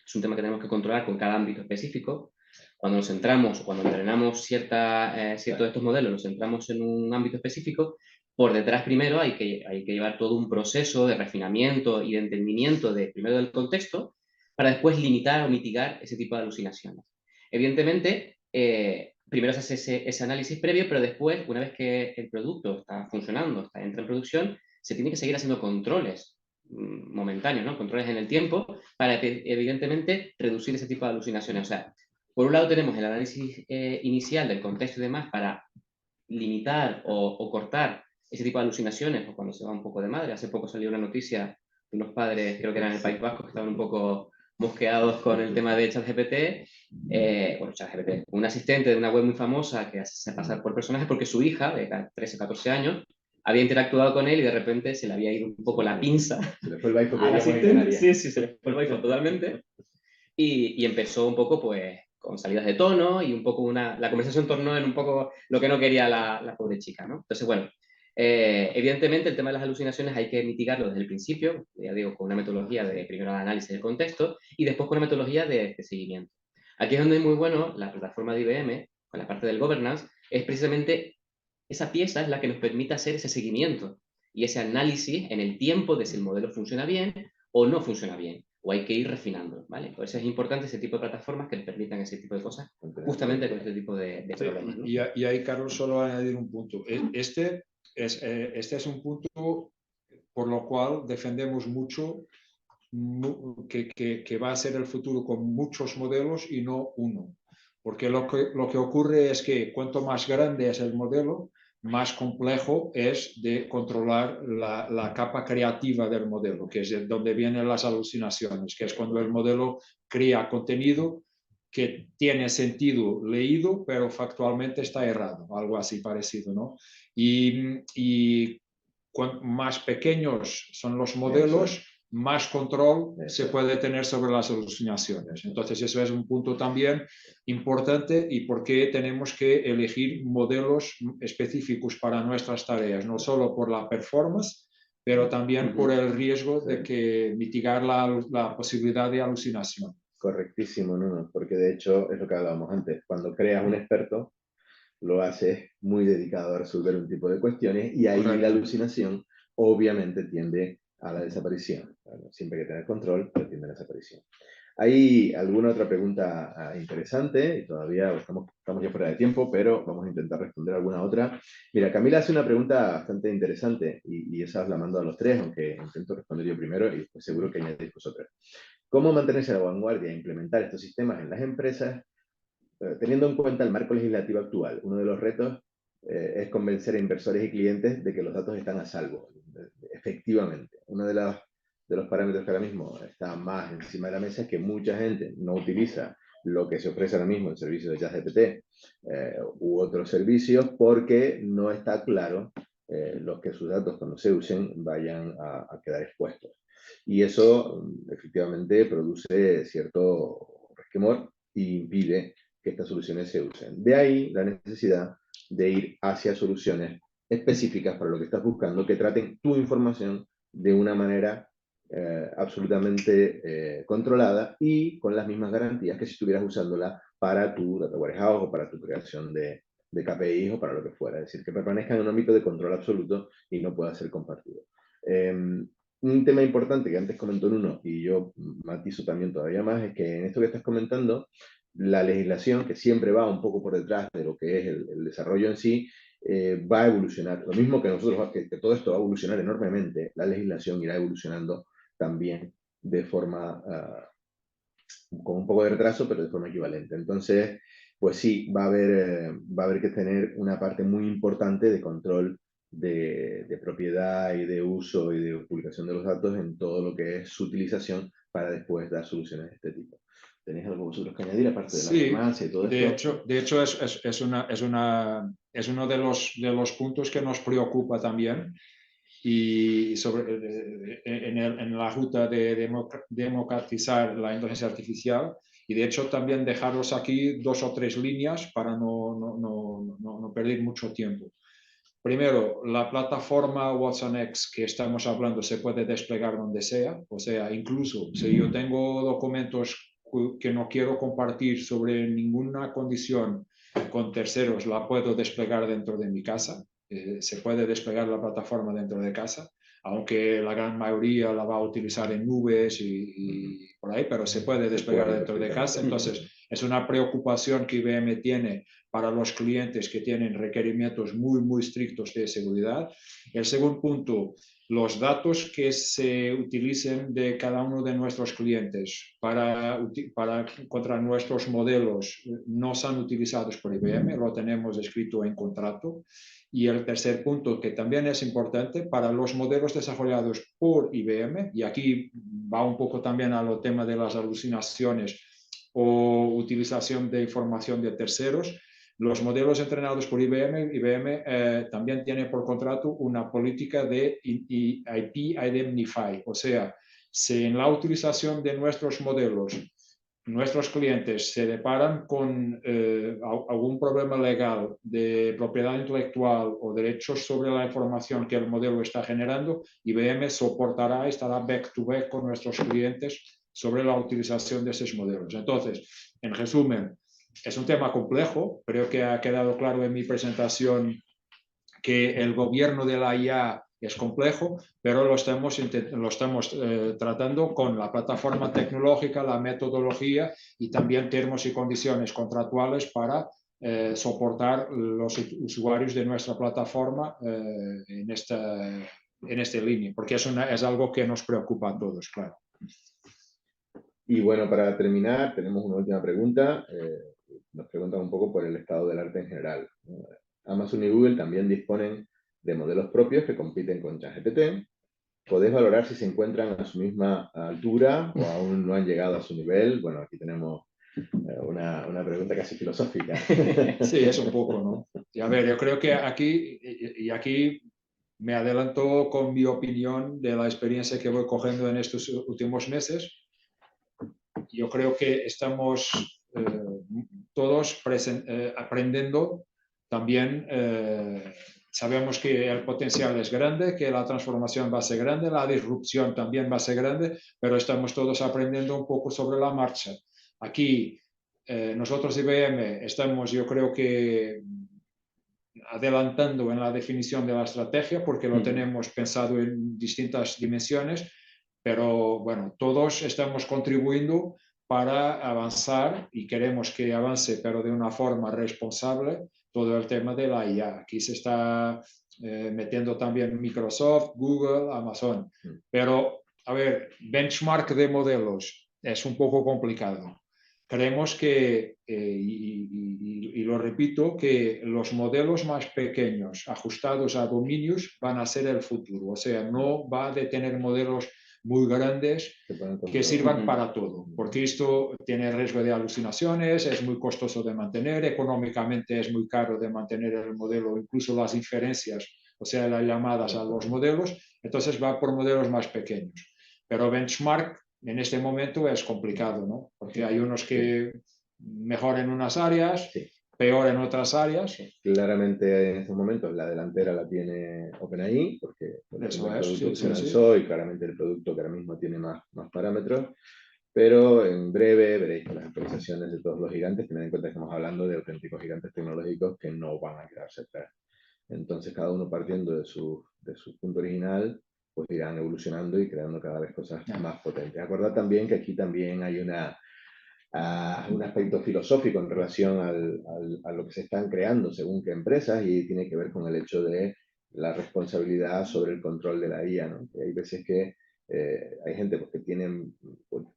es un tema que tenemos que controlar con cada ámbito específico. Cuando nos centramos o cuando entrenamos ciertos de estos modelos, nos centramos en un ámbito específico, por detrás primero hay que llevar todo un proceso de refinamiento y de entendimiento primero del contexto para después limitar o mitigar ese tipo de alucinaciones. Evidentemente, primero se hace ese análisis previo, pero después, una vez que el producto está funcionando, entra en producción, se tiene que seguir haciendo controles momentáneos, ¿no? Controles en el tiempo para, evidentemente, reducir ese tipo de alucinaciones. O sea, por un lado tenemos el análisis inicial del contexto y demás para limitar o cortar ese tipo de alucinaciones, o cuando se va un poco de madre. Hace poco salió una noticia de unos padres, creo que eran en el País Vasco, que estaban un poco mosqueados con el tema de ChatGPT. ChatGPT, un asistente de una web muy famosa que hace pasar por personaje porque su hija, de 13 o 14 años, había interactuado con él y de repente se le había ido un poco la pinza. Se le fue el baifo que al asistente. Sí, se le fue el baifo totalmente. Y empezó un poco, pues, con salidas de tono y un poco la conversación tornó en un poco lo que no quería la pobre chica, ¿no? Entonces, bueno, evidentemente el tema de las alucinaciones hay que mitigarlo desde el principio, ya digo, con una metodología de primero el análisis del contexto y después con una metodología de seguimiento. Aquí es donde es muy bueno la plataforma de IBM, con la parte del governance, es precisamente esa pieza es la que nos permite hacer ese seguimiento y ese análisis en el tiempo de si el modelo funciona bien o no funciona bien, o hay que ir refinando, ¿vale? Por eso es importante ese tipo de plataformas que les permitan ese tipo de cosas, justamente con este tipo de problemas, ¿no? Y ahí, Carlos, solo añadir un punto. Este es un punto por lo cual defendemos mucho que va a ser el futuro con muchos modelos y no uno. Porque lo que ocurre es que cuanto más grande es el modelo, más complejo es de controlar la capa creativa del modelo, que es de donde vienen las alucinaciones, que es cuando el modelo crea contenido que tiene sentido leído, pero factualmente está errado, algo así parecido, ¿no? Y más pequeños son los modelos, más control se puede tener sobre las alucinaciones. Entonces, eso es un punto también importante y por qué tenemos que elegir modelos específicos para nuestras tareas, no solo por la performance, pero también por el riesgo de que mitigar la posibilidad de alucinación. Correctísimo, no, porque de hecho es lo que hablábamos antes. Cuando creas un experto, lo haces muy dedicado a resolver un tipo de cuestiones y ahí la alucinación obviamente tiende a la desaparición. Bueno, siempre hay que tener control, pero tiende a la desaparición. ¿Hay alguna otra pregunta interesante? Y todavía estamos ya fuera de tiempo, pero vamos a intentar responder alguna otra. Mira, Camila hace una pregunta bastante interesante y esa os la mando a los tres, aunque intento responder yo primero y después seguro que añadís vosotros. ¿Cómo mantenerse a la vanguardia e implementar estos sistemas en las empresas teniendo en cuenta el marco legislativo actual? Uno de los retos es convencer a inversores y clientes de que los datos están a salvo, efectivamente. Uno de los parámetros que ahora mismo está más encima de la mesa es que mucha gente no utiliza lo que se ofrece ahora mismo en servicios de ChatGPT u otros servicios porque no está claro los que sus datos cuando se usen vayan a quedar expuestos. Y eso efectivamente produce cierto resquemor e impide que estas soluciones se usen. De ahí la necesidad de ir hacia soluciones específicas para lo que estás buscando, que traten tu información de una manera absolutamente controlada y con las mismas garantías que si estuvieras usándola para tu data warehouse o para tu creación de KPIs o para lo que fuera. Es decir, que permanezca en un ámbito de control absoluto y no pueda ser compartido. Un tema importante que antes comentó Nuno y yo matizo también todavía más es que en esto que estás comentando, la legislación, que siempre va un poco por detrás de lo que es el desarrollo en sí, va a evolucionar. Lo mismo que nosotros, que todo esto va a evolucionar enormemente, la legislación irá evolucionando también de forma, con un poco de retraso, pero de forma equivalente. Entonces, pues sí, va a haber que tener una parte muy importante de control de propiedad y de uso y de publicación de los datos en todo lo que es su utilización para después dar soluciones de este tipo. ¿Tenéis algo vosotros que añadir aparte de la farmacia y todo esto? De hecho es uno de los puntos que nos preocupa también y en la ruta de democratizar la inteligencia artificial y de hecho también dejaros aquí 2 o 3 líneas para no perder mucho tiempo. Primero, la plataforma Watson X que estamos hablando se puede desplegar donde sea, o sea, incluso si yo tengo documentos que no quiero compartir sobre ninguna condición con terceros, la puedo desplegar dentro de mi casa. Se puede desplegar la plataforma dentro de casa, aunque la gran mayoría la va a utilizar en nubes y por ahí, pero se puede desplegar dentro de casa. Entonces, es una preocupación que IBM tiene para los clientes que tienen requerimientos muy estrictos de seguridad. El segundo punto, los datos que se utilicen de cada uno de nuestros clientes contra nuestros modelos no son utilizados por IBM, lo tenemos escrito en contrato. Y el tercer punto, que también es importante, para los modelos desarrollados por IBM, y aquí va un poco también a lo tema de las alucinaciones o utilización de información de terceros, los modelos entrenados por IBM también tiene por contrato una política de IP Indemnify, o sea, si en la utilización de nuestros modelos nuestros clientes se deparan con algún problema legal de propiedad intelectual o derechos sobre la información que el modelo está generando, IBM soportará, estará back to back con nuestros clientes sobre la utilización de esos modelos. Entonces, en resumen, es un tema complejo, creo que ha quedado claro en mi presentación que el gobierno de la IA es complejo, pero lo estamos tratando con la plataforma tecnológica, la metodología y también términos y condiciones contractuales para soportar los usuarios de nuestra plataforma en esta línea, porque es algo que nos preocupa a todos, claro. Y bueno, para terminar, tenemos una última pregunta. Nos preguntan un poco por el estado del arte en general. Amazon y Google también disponen de modelos propios que compiten con ChatGPT. Podés valorar si se encuentran a su misma altura o aún no han llegado a su nivel. Bueno, aquí tenemos una pregunta casi filosófica. Sí, es un poco, ¿no? Y a ver, yo creo que aquí, y aquí me adelanto con mi opinión de la experiencia que voy cogiendo en estos últimos meses. Yo creo que estamos todos aprendiendo también. Sabemos que el potencial es grande, que la transformación va a ser grande, la disrupción también va a ser grande, pero estamos todos aprendiendo un poco sobre la marcha. Aquí, nosotros IBM estamos, yo creo que adelantando en la definición de la estrategia porque lo tenemos pensado en distintas dimensiones, pero bueno, todos estamos contribuyendo para avanzar y queremos que avance, pero de una forma responsable, todo el tema de la IA. Aquí se está metiendo también Microsoft, Google, Amazon. Pero, a ver, benchmark de modelos es un poco complicado. Creemos que, y lo repito, que los modelos más pequeños ajustados a dominios van a ser el futuro. O sea, no va a tener modelos muy grandes que sirvan para todo, porque esto tiene riesgo de alucinaciones, es muy costoso de mantener, económicamente es muy caro de mantener el modelo, incluso las inferencias, o sea, las llamadas a los modelos, entonces va por modelos más pequeños. Pero benchmark en este momento es complicado, ¿no? Porque hay unos que mejor en unas áreas, peor en otras áreas. Claramente en estos momentos la delantera la tiene OpenAI, porque el producto que se lanzó y claramente el producto que ahora mismo tiene más parámetros, pero en breve veréis que las actualizaciones de todos los gigantes, tened en cuenta que estamos hablando de auténticos gigantes tecnológicos que no van a quedarse atrás. Entonces cada uno partiendo de su punto original, pues irán evolucionando y creando cada vez cosas más potentes. Acordad también que aquí también hay un aspecto filosófico en relación a lo que se están creando según qué empresas y tiene que ver con el hecho de la responsabilidad sobre el control de la IA, ¿no? Que hay veces que hay gente pues, que tienen,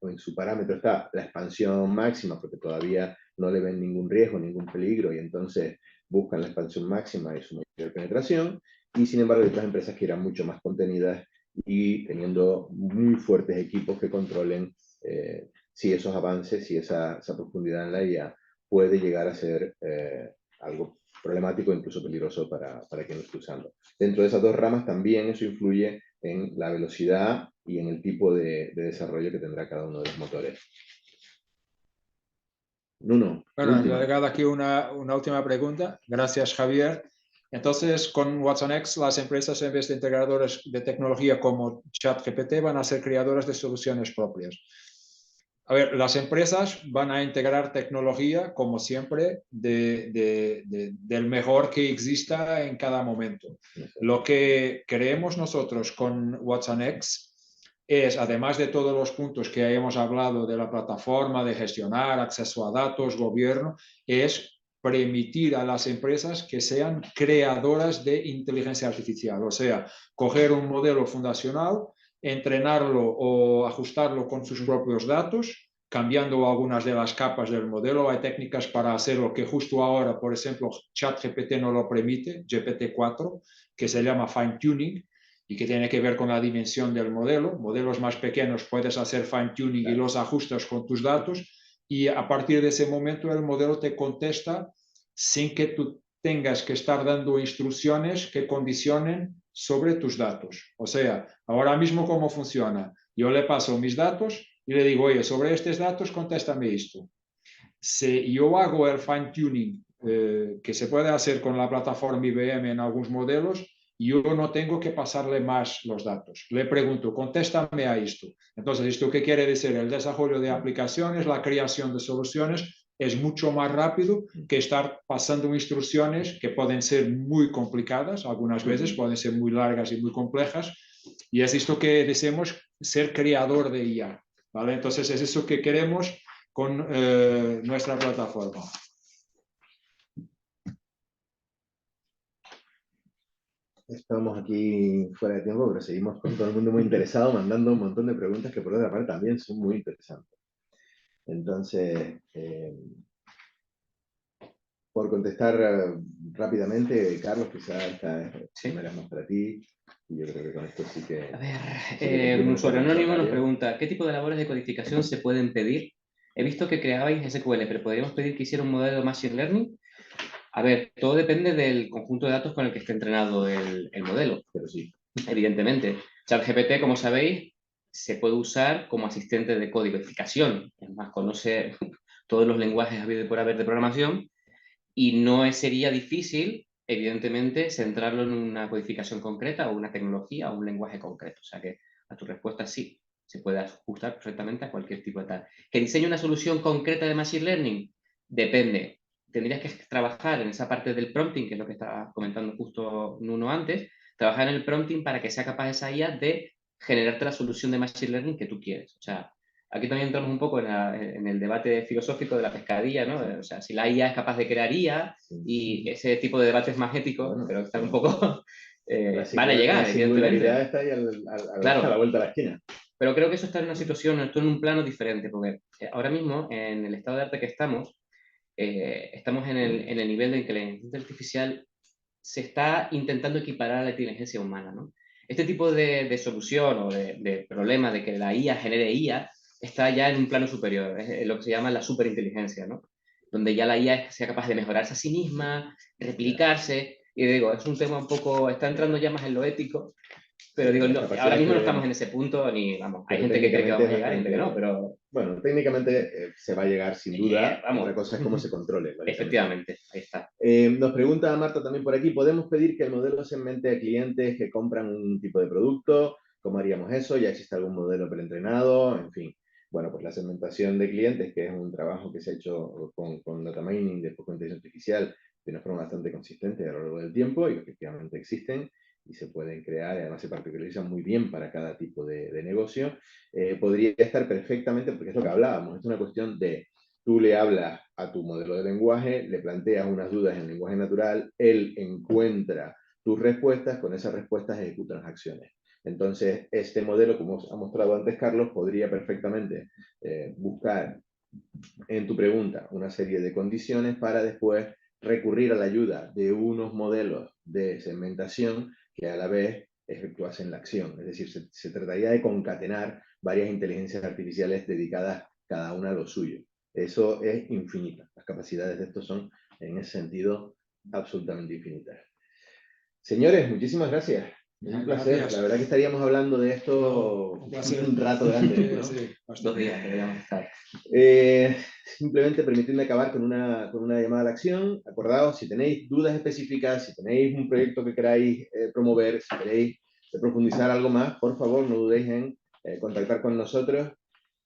en su parámetro está la expansión máxima porque todavía no le ven ningún riesgo, ningún peligro y entonces buscan la expansión máxima y su mayor penetración y sin embargo hay otras empresas que irán mucho más contenidas y teniendo muy fuertes equipos que controlen si esos avances, si esa profundidad en la IA puede llegar a ser algo problemático e incluso peligroso para quien lo esté usando. Dentro de esas dos ramas también eso influye en la velocidad y en el tipo de desarrollo que tendrá cada uno de los motores. Nuno. Bueno, le he llegado aquí una última pregunta. Gracias, Javier. Entonces, con Watson X, las empresas, en vez de integradores de tecnología como ChatGPT, van a ser creadoras de soluciones propias. A ver, las empresas van a integrar tecnología, como siempre, del mejor que exista en cada momento. Lo que creemos nosotros con Watson X es, además de todos los puntos que hemos hablado de la plataforma, de gestionar, acceso a datos, gobierno, es permitir a las empresas que sean creadoras de inteligencia artificial, o sea, coger un modelo fundacional, entrenarlo o ajustarlo con sus propios datos, cambiando algunas de las capas del modelo. Hay técnicas para hacerlo que justo ahora, por ejemplo, ChatGPT no lo permite, GPT-4, que se llama fine tuning, y que tiene que ver con la dimensión del modelo. Modelos más pequeños puedes hacer fine tuning y los ajustas con tus datos y a partir de ese momento el modelo te contesta sin que tú tengas que estar dando instrucciones que condicionen sobre tus datos. O sea, ahora mismo cómo funciona. Yo le paso mis datos y le digo, oye, sobre estos datos contéstame esto. Si yo hago el fine tuning que se puede hacer con la plataforma IBM en algunos modelos, yo no tengo que pasarle más los datos. Le pregunto, contéstame a esto. Entonces, ¿esto qué quiere decir? El desarrollo de aplicaciones, la creación de soluciones es mucho más rápido que estar pasando instrucciones que pueden ser muy complicadas, algunas veces pueden ser muy largas y muy complejas, y es esto que deseamos, ser creador de IA, ¿vale? Entonces, es eso que queremos con nuestra plataforma. Estamos aquí fuera de tiempo, pero seguimos con todo el mundo muy interesado, mandando un montón de preguntas que por otra parte también son muy interesantes. Entonces, por contestar rápidamente, Carlos, quizá esta primera es más para ti. Y yo creo que con esto sí que... A ver, un usuario anónimo nos pregunta, ¿qué tipo de labores de codificación se pueden pedir? He visto que creabais SQL, pero ¿podríamos pedir que hiciera un modelo de Machine Learning? A ver, todo depende del conjunto de datos con el que esté entrenado el modelo. Pero sí. Evidentemente. ChatGPT, como sabéis, se puede usar como asistente de codificación. Es más, conoce todos los lenguajes habidos por haber de programación y no sería difícil, evidentemente, centrarlo en una codificación concreta o una tecnología o un lenguaje concreto. O sea que a tu respuesta sí, se puede ajustar perfectamente a cualquier tipo de tal. ¿Que diseñe una solución concreta de Machine Learning? Depende. Tendrías que trabajar en esa parte del prompting, que es lo que estaba comentando justo Nuno antes, trabajar en el prompting para que sea capaz esa IA de generarte la solución de Machine Learning que tú quieres. O sea, aquí también entramos un poco en el debate filosófico de la pescadilla, ¿no? O sea, si la IA es capaz de crear IA y ese tipo de debates más éticos, bueno, pero están un poco... van a llegar, la evidentemente. singularidad está ahí claro, a la vuelta de la esquina. Pero creo que eso está en una situación, esto en un plano diferente, porque ahora mismo, en el estado de arte que estamos en el nivel de que la inteligencia artificial se está intentando equiparar a la inteligencia humana, ¿no? Este tipo de solución o de problema de que la IA genere IA está ya en un plano superior, es lo que se llama la superinteligencia, ¿no? Donde ya la IA sea capaz de mejorarse a sí misma, replicarse, y digo, es un tema un poco, está entrando ya más en lo ético, pero digo, no, ahora mismo no estamos en ese punto, ni, vamos, hay gente que cree que vamos a llegar, hay gente que no, pero... Bueno, técnicamente se va a llegar sin duda, vamos. otra cosa es cómo se controle. Efectivamente, ahí está. Nos pregunta Marta también por aquí, ¿podemos pedir que el modelo segmente a clientes que compran un tipo de producto? ¿Cómo haríamos eso? ¿Ya existe algún modelo preentrenado? En fin. Bueno, pues la segmentación de clientes, que es un trabajo que se ha hecho con data mining, después con inteligencia artificial, de una forma bastante consistente a lo largo del tiempo, y efectivamente existen, y se pueden crear, y además se particularizan muy bien para cada tipo de negocio. Podría estar perfectamente, porque es lo que hablábamos, es una cuestión de tú le hablas a tu modelo de lenguaje, le planteas unas dudas en lenguaje natural, él encuentra tus respuestas, con esas respuestas ejecuta las acciones. Entonces, este modelo, como ha mostrado antes Carlos, podría perfectamente buscar en tu pregunta una serie de condiciones para después recurrir a la ayuda de unos modelos de segmentación que a la vez efectuasen la acción. Es decir, se trataría de concatenar varias inteligencias artificiales dedicadas cada una a lo suyo. Eso es infinito. Las capacidades de estos son, en ese sentido, absolutamente infinitas. Señores, muchísimas gracias. Es un placer. Gracias. La verdad que estaríamos hablando de esto un rato de antes, ¿no? Sí, 2 días deberíamos estar. Simplemente permitidme acabar con una llamada a la acción. Acordaos, si tenéis dudas específicas, si tenéis un proyecto que queráis promover, si queréis profundizar algo más, por favor, no dudéis en contactar con nosotros.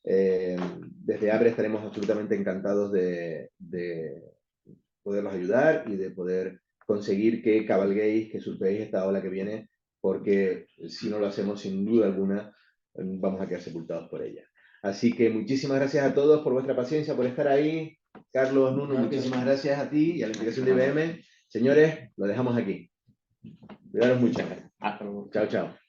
Desde Abre estaremos absolutamente encantados de poderlos ayudar y de poder conseguir que cabalguéis, que surféis esta ola que viene, porque si no lo hacemos, sin duda alguna, vamos a quedar sepultados por ella. Así que muchísimas gracias a todos por vuestra paciencia, por estar ahí. Carlos, Nuno, muchísimas gracias a ti y a la invitación de IBM. Señores, lo dejamos aquí. Cuidaros mucho. Hasta luego. Chao, chao.